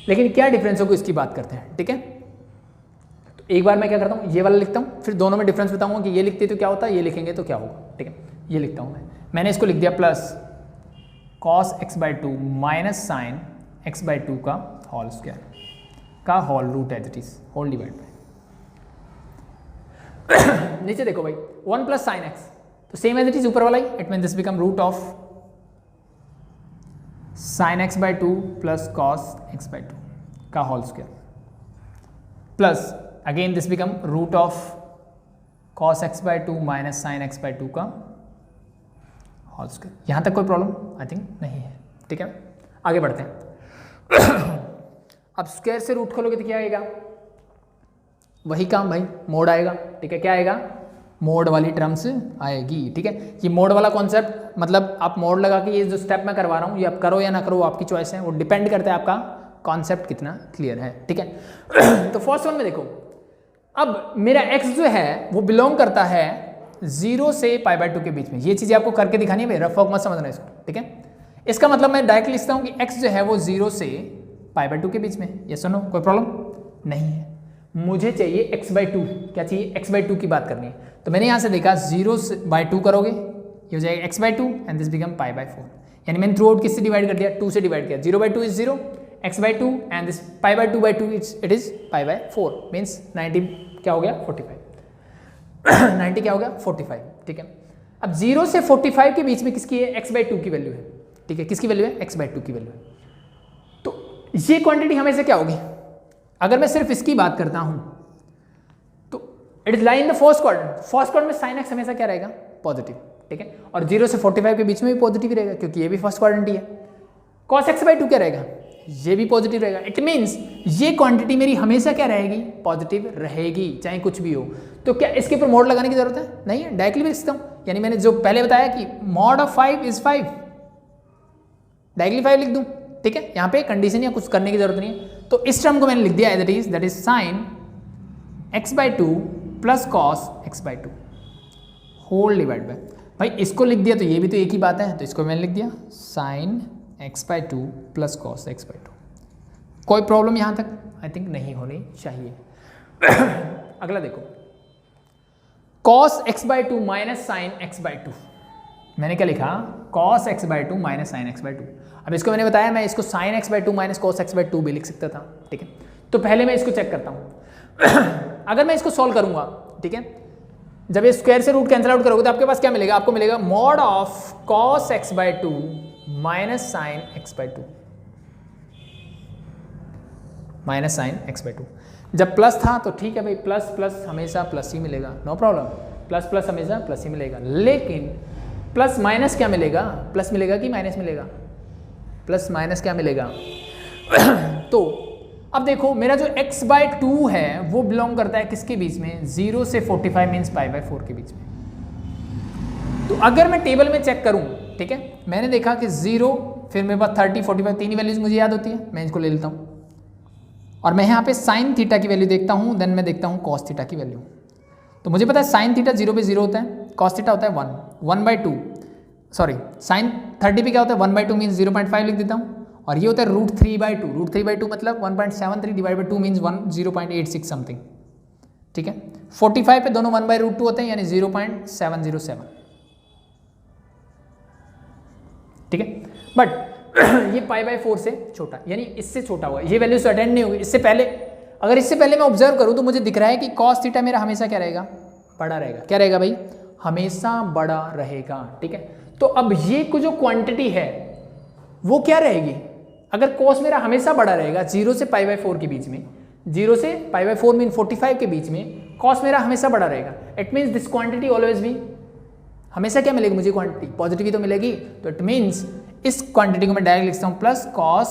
लेकिन क्या डिफरेंस होगा इसकी बात करते हैं, ठीक है। तो एक बार मैं क्या करता हूँ, ये वाला लिखता हूँ, फिर दोनों में डिफरेंस बताऊंगा कि ये लिखते तो क्या होता है, ये लिखेंगे तो क्या होगा, ठीक है। ये लिखता हूँ मैंने इसको लिख दिया plus cos x/2 minus sine x/2 का होल स्क्वायर का whole root as it is whole divide by नीचे देखो भाई 1 प्लस साइन एक्स, तो सेम एज इट इज ऊपर वाला ही, it mean this become root of sine x/2 plus cos x/2 का whole square plus again this become root of cos x/2 minus sine x/2 का whole square. यहां तक कोई problem I think नहीं है, ठीक है। आगे बढ़ते हैं। अब स्क्वायर से रूट खोलोगे तो क्या आएगा, वही काम भाई, मोड आएगा, ठीक है। क्या आएगा, मोड वाली टर्म्स आएगी, ठीक है। ये मोड वाला कॉन्सेप्ट मतलब आप मोड लगा के ये जो स्टेप मैं करवा रहा हूँ ये आप करो या ना करो आपकी चॉइस है, वो डिपेंड करता है आपका कॉन्सेप्ट कितना क्लियर है, ठीक है। तो फर्स्ट वन में देखो, अब मेरा x जो है वो बिलोंग करता है 0 से π/2 के बीच में। ये चीज़ें आपको करके दिखानी है भाई, रफ वर्क मत समझना इसको, ठीक है। इसका मतलब मैं डायरेक्ट लिखता हूँ कि x जो है वो 0 से π/2 के बीच में, ये सुनो कोई प्रॉब्लम नहीं है। मुझे चाहिए x/2, क्या चाहिए, x/2 की बात करनी है। तो मैंने यहाँ से देखा 0/2 करोगे ये हो जाएगा x/2 एंड दिस बिकम π/4, यानी मैंने थ्रू आउट किससे डिवाइड कर दिया, 2 से डिवाइड किया। 0/2 is 0, x/2 and this π/2 it is π/4 means 90 क्या हो गया 45 90 क्या हो गया 45, ठीक है। अब 0 से 45 के बीच में किसकी है, x/2 की वैल्यू है, ठीक है। किसकी वैल्यू है, x/2 की वैल्यू है। तो ये क्वांटिटी हमेशा क्या होगी, अगर मैं सिर्फ इसकी बात करता हूं तो it is lie in the first quadrant. First quadrant में साइन एक्स हमेशा क्या रहेगा, पॉजिटिव, ठीक है। और 0 से 45 के बीच में भी पॉजिटिव रहेगा क्योंकि ये भी फर्स्ट क्वाड्रेंट ही है। cos x/2 क्या रहेगा, ये भी पॉजिटिव रहेगा। इट मीन्स ये क्वांटिटी मेरी हमेशा क्या रहेगी, पॉजिटिव रहेगी चाहे कुछ भी हो। तो क्या इसके ऊपर मोड लगाने की जरूरत है, नहीं है, डायरेक्टली लिख सकता हूं। यानी मैंने जो पहले बताया कि मॉड ऑफ 5 इज 5, डायरेक्टली 5 लिख दूं, ठीक है। यहाँ पे कंडीशन या कुछ करने की जरूरत नहीं है। तो इस टर्म को मैंने लिख दिया as it is, that is sine x/2 plus cos x/2 whole divide by, भाई इसको लिख दिया तो ये भी तो एक ही बात है, तो इसको मैंने लिख दिया sign x/2 plus cos x/2। कोई प्रॉब्लम यहाँ तक आई थिंक नहीं होनी चाहिए। अगला देखो, cos x/2 minus sine x/2, मैंने क्या लिखा, cos x/2 minus sine x/2। अब इसको मैंने बताया मैं इसको sin x/2 minus cos x/2 भी लिख सकता था, ठीक है। तो पहले मैं इसको चेक करता हूँ। अगर मैं इसको सॉल्व करूंगा, ठीक है, जब ये स्क्वायर से रूट कैंसिल आउट करोगे तो आपके पास क्या मिलेगा, आपको मिलेगा mod of cos x/2 minus sine x/2 minus sine x/2। जब प्लस था तो ठीक है भाई, प्लस प्लस हमेशा प्लस ही मिलेगा, नो प्रॉब्लम, प्लस प्लस हमेशा प्लस ही मिलेगा। लेकिन प्लस माइनस क्या मिलेगा, प्लस मिलेगा कि माइनस मिलेगा, प्लस माइनस क्या मिलेगा। तो अब देखो मेरा जो x/2 है वो बिलोंग करता है किसके बीच में, 0 से 45 मीन्स π/4 के बीच में। तो अगर मैं टेबल में चेक करूं, ठीक है, मैंने देखा कि 0 फिर मेरे पास 30 45 तीन ही वैल्यूज मुझे याद होती है, मैं इसको ले लेता हूं और मैं यहाँ पे साइन थीटा की वैल्यू देखता हूँ, देन मैं देखता हूँ कॉस थीटा की वैल्यू। तो मुझे पता है साइन थीटा 0 पे 0 होता है, कॉस थीटा होता है 1/2, सॉरी साइन 30 पे क्या होता है 1/2 मीन्स 0.5 लिख देता हूँ, और ये होता है √3/2, √3/2 मतलब 1.73 डिवाइड बाई 2 मीन्स 0.86 समथिंग, ठीक है। 45 पे दोनों 1/√2 होते हैं यानी 0.707, ठीक है। बट ये पाई बाय 4 से छोटा, यानी इससे छोटा होगा, ये वैल्यू से अटेंड नहीं होगी। इससे पहले, अगर इससे पहले मैं ऑब्जर्व करूँ तो मुझे दिख रहा है कि कॉस थीटा मेरा हमेशा क्या रहेगा, बड़ा रहेगा। क्या रहेगा भाई, हमेशा बड़ा रहेगा। ठीक है, तो अब ये जो क्वांटिटी है वो क्या रहेगी, अगर कॉस मेरा हमेशा बड़ा रहेगा 0 से पाई बाय 4 के बीच में, 0 से पाई बाय 4 मीन 45 के बीच में कॉस मेरा हमेशा बड़ा रहेगा। It means this quantity always भी, हमेशा क्या मिलेगी मुझे, क्वांटिटी पॉजिटिव ही तो मिलेगी। तो इट मीन्स इस क्वांटिटी को मैं डायरेक्ट लिखता हूँ plus cos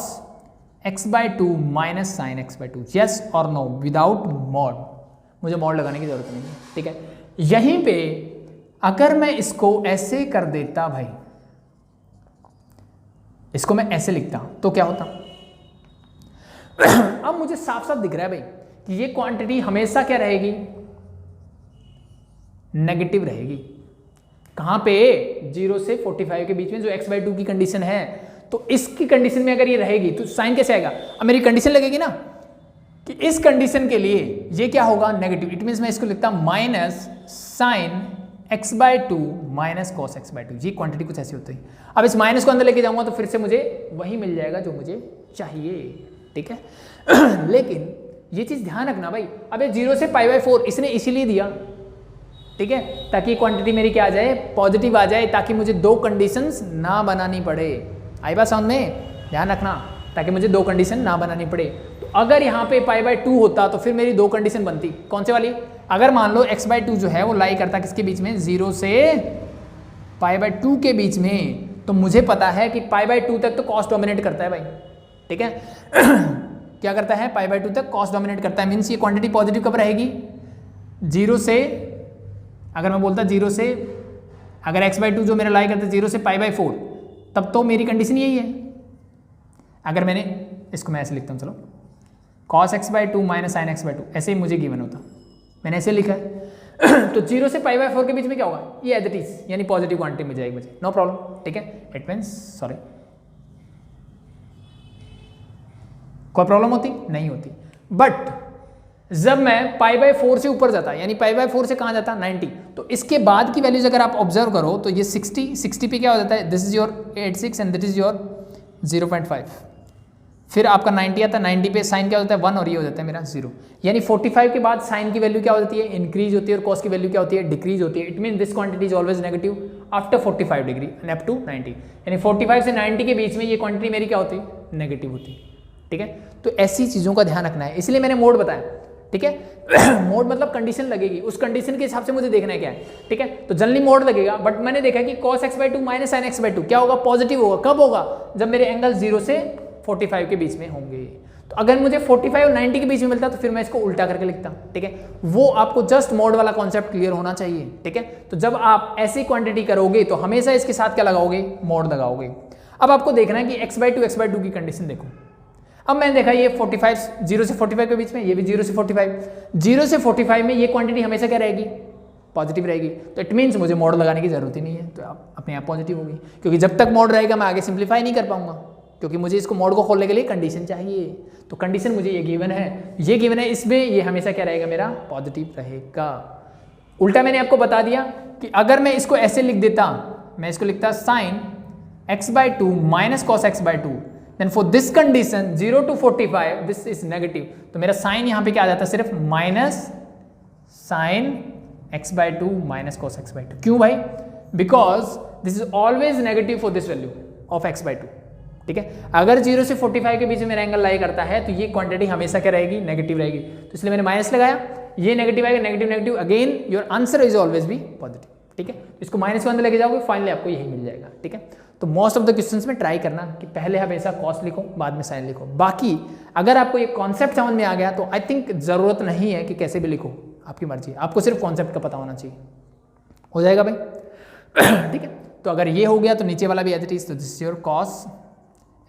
x/2 minus sine x/2। Yes और नो, विदाउट मॉड, मुझे मॉड लगाने की जरूरत नहीं है। ठीक है, यहीं पे अगर मैं इसको ऐसे कर देता भाई, इसको मैं ऐसे लिखता तो क्या होता अब मुझे साफ साफ दिख रहा है भाई कि ये क्वांटिटी हमेशा क्या रहेगी, नेगेटिव रहेगी। कहां पे, 0 से 45 के बीच में जो x/2 की कंडीशन है, तो इसकी कंडीशन में अगर ये रहेगी तो साइन कैसे आएगा। अब मेरी कंडीशन लगेगी ना कि इस कंडीशन के लिए ये क्या होगा, नेगेटिव। इट मीन्स मैं इसको लिखता minus sine x/2 minus cos x/2। ये क्वांटिटी कुछ ऐसी होती है। अब इस माइनस को अंदर लेके जाऊंगा तो फिर से मुझे वही मिल जाएगा जो मुझे चाहिए। ठीक है लेकिन ये चीज ध्यान रखना भाई, अब ये 0 से पाई बाय 4 इसने इसीलिए दिया, ठीक है, ताकि क्वांटिटी मेरी क्या आ जाए, पॉजिटिव आ जाए, ताकि मुझे दो कंडीशंस ना बनानी पड़े। आई बात समझ में, ध्यान रखना, ताकि मुझे दो कंडीशन ना बनानी पड़े। तो अगर यहाँ पे पाई बाय 2 होता तो फिर मेरी दो कंडीशन बनती, कौन से वाली, अगर मान लो x/2 जो है वो लाई करता किसके बीच में, 0 से पाई बाय 2 के बीच में, तो मुझे पता है कि पाई बाय 2 तक तो कॉस डोमिनेट करता है भाई। ठीक है क्या करता है, पाई बाय 2 तक कॉस डोमिनेट करता है। मीन्स ये क्वांटिटी पॉजिटिव कब रहेगी, 0 से, अगर मैं बोलता 0 से, अगर x/2 जो मेरा लाई करता है 0 से पाई बाय 4, तब तो मेरी कंडीशन यही है। अगर मैंने इसको मैं ऐसे लिखता हूँ, चलो cos x/2 minus sine x/2, ऐसे ही मुझे गिवन होता, मैंने ऐसे लिखा है तो 0 से पाई बाय 4 के बीच में क्या होगा, ये एज इट इज, यानी पॉजिटिव क्वांटिटी मिल जाएगी मुझे, नो प्रॉब्लम। ठीक है, इट मीन्स सॉरी, कोई प्रॉब्लम होती नहीं होती। बट जब मैं पाई बाय 4 से ऊपर जाता, यानी पाई बाय 4 से कहाँ जाता, 90, तो इसके बाद की वैल्यूज अगर आप ऑब्जर्व करो तो ये 60 पे क्या हो जाता है, this is your 86 and this is your 0.5, फिर आपका 90 आता है, 90 पे साइन क्या होता है 1 और ये हो जाता है मेरा 0, यानी 45 के बाद साइन की वैल्यू क्या हो जाती है, इंक्रीज होती है, और कॉस की वैल्यू क्या होती है, डिक्रीज होती है। It mean this quantity is always negative after 45 degree and up to 90, यानी 45 से 90 के बीच में ये क्वांटिटी मेरी क्या होती है, नेगेटिव होती है। ठीक है, तो ऐसी चीज़ों का ध्यान रखना है, इसलिए मैंने मोड बताया। ठीक है मोड मतलब कंडीशन लगेगी, उस कंडीशन के हिसाब से मुझे देखना है क्या है। ठीक है, तो जनरली मोड लगेगा, बट मैंने देखा कि cos x/2 minus sine x/2 क्या होगा, पॉजिटिव होगा। कब होगा, जब मेरे एंगल 0 से 45 के बीच में होंगे। तो अगर मुझे 45 और 90 के बीच में मिलता तो फिर मैं इसको उल्टा करके लिखता। ठीक है, वो आपको जस्ट मोड वाला कॉन्सेप्ट क्लियर होना चाहिए। ठीक है, तो जब आप ऐसी क्वांटिटी करोगे तो हमेशा इसके साथ क्या लगाओगे, मोड लगाओगे। अब आपको देखना है कि x/2 की कंडीशन देखो। अब मैंने देखा ये 45, 0 से 45 के बीच में, ये भी 0 से 45, 0 से 45 में ये क्वांटिटी हमेशा क्या रहेगी, पॉजिटिव रहेगी। तो इट मीन्स मुझे मोड लगाने की जरूरत ही नहीं है, तो आप अपने आप पॉजिटिव होगी, क्योंकि जब तक मोड रहेगा मैं आगे सिंप्लीफाई नहीं कर पाऊंगा, क्योंकि मुझे इसको मोड को खोलने के लिए कंडीशन चाहिए। तो कंडीशन मुझे ये गिवन है, ये गिवन है, इसमें ये हमेशा क्या रहेगा, मेरा पॉजिटिव रहेगा। उल्टा मैंने आपको बता दिया कि अगर मैं इसको ऐसे लिख देता, मैं इसको लिखता sine x/2 minus cos x/2, then for this condition 0 to 45 this is negative, तो मेरा साइन यहाँ पे क्या आ जाता है, सिर्फ minus sine x/2 minus cos x/2। क्यों भाई, because this is always negative for this value of x/2। ठीक है, अगर 0 से 45 के बीच में मेरा एंगल लाई करता है तो ये क्वांटिटी हमेशा क्या रहेगी, नेगेटिव रहेगी। तो इसलिए मैंने माइनस लगाया, ये नेगेटिव आएगा, negative negative, again your answer is always भी पॉजिटिव। ठीक है, इसको माइनस के अंदर लेके जाओगे, फाइनली आपको यही मिल जाएगा। ठीक है, तो मोस्ट ऑफ द क्वेश्चंस में ट्राई करना कि पहले हमेशा कॉस लिखो, बाद में साइन लिखो। बाकी अगर आपको ये कॉन्सेप्ट समझ में आ गया तो आई थिंक जरूरत नहीं है कि कैसे भी लिखो, आपकी मर्जी, आपको सिर्फ कॉन्सेप्ट का पता होना चाहिए, हो जाएगा भाई। ठीक है, तो अगर ये हो गया तो नीचे वाला भी एज इट इज, तो this is your cos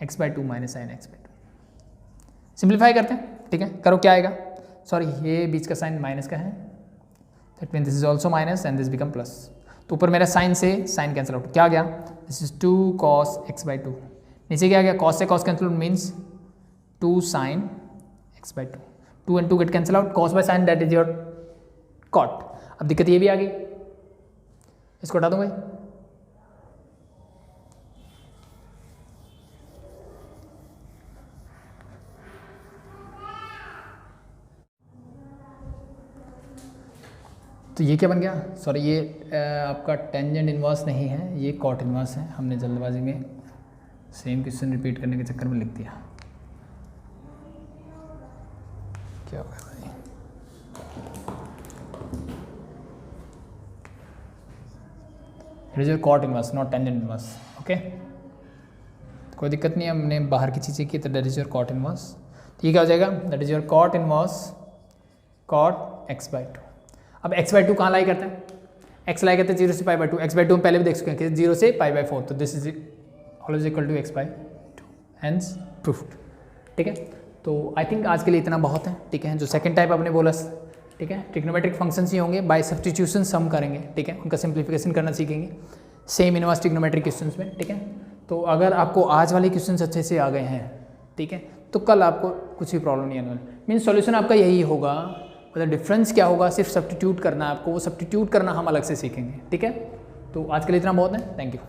x/2 minus sine x/2। Simplify करते हैं। ठीक है, करो, क्या आएगा, सॉरी ये बीच का साइन माइनस का है, that mean this is also minus and this become plus. तो ऊपर मेरा साइन से साइन कैंसिल आउट, क्या आ गया, दिस इज 2 cos x/2, नीचे क्या आ गया, cos से cos cancel out means 2 sin x/2, 2 and 2 get cancel out, cos by sine that is your cot। अब दिक्कत ये भी आ गई, इसको हटा दूं भाई, तो ये क्या बन गया, सॉरी ये आपका टेंजेंट इन्वर्स नहीं है, ये कॉट इन्वर्स है। हमने जल्दबाजी में सेम क्वेश्चन रिपीट करने के चक्कर में लिख दिया। क्या हो गया भाई, it is your cot inverse not tangent inverse. Okay, कोई दिक्कत नहीं है, हमने बाहर की चीज़ें की तो that is your cot inverse. तो ये क्या हो जाएगा, that is your cot inverse cot x/2। अब x/2 कहाँ लाई करता है, x लाई करते हैं 0 से π/2। x/2 हम पहले भी देख चुके हैं कि 0 से π/4, तो this is always equal to x/2, hence proved. ठीक है, तो आई थिंक आज के लिए इतना बहुत है। ठीक है, जो सेकंड टाइप आपने बोला, ठीक है, ट्रिग्नोमेट्रिक फंक्शंस ही होंगे, बाय सब्स्टिट्यूशन सम करेंगे। ठीक है, उनका सिंप्लीफिकेशन करना सीखेंगे सेम इनवर्स ट्रिग्नोमेट्रिक क्वेश्चंस में। ठीक है, तो अगर आपको आज वाले क्वेश्चंस अच्छे से आ गए हैं, ठीक है, तो कल आपको कुछ भी प्रॉब्लम नहीं आने वाली। मीन्स सॉल्यूशन आपका यही होगा, मतलब डिफरेंस क्या होगा, सिर्फ सब्स्टिट्यूट करना है आपको, वो सब्स्टिट्यूट करना हम अलग से सीखेंगे। ठीक है, तो आज के लिए इतना बहुत है, थैंक यू।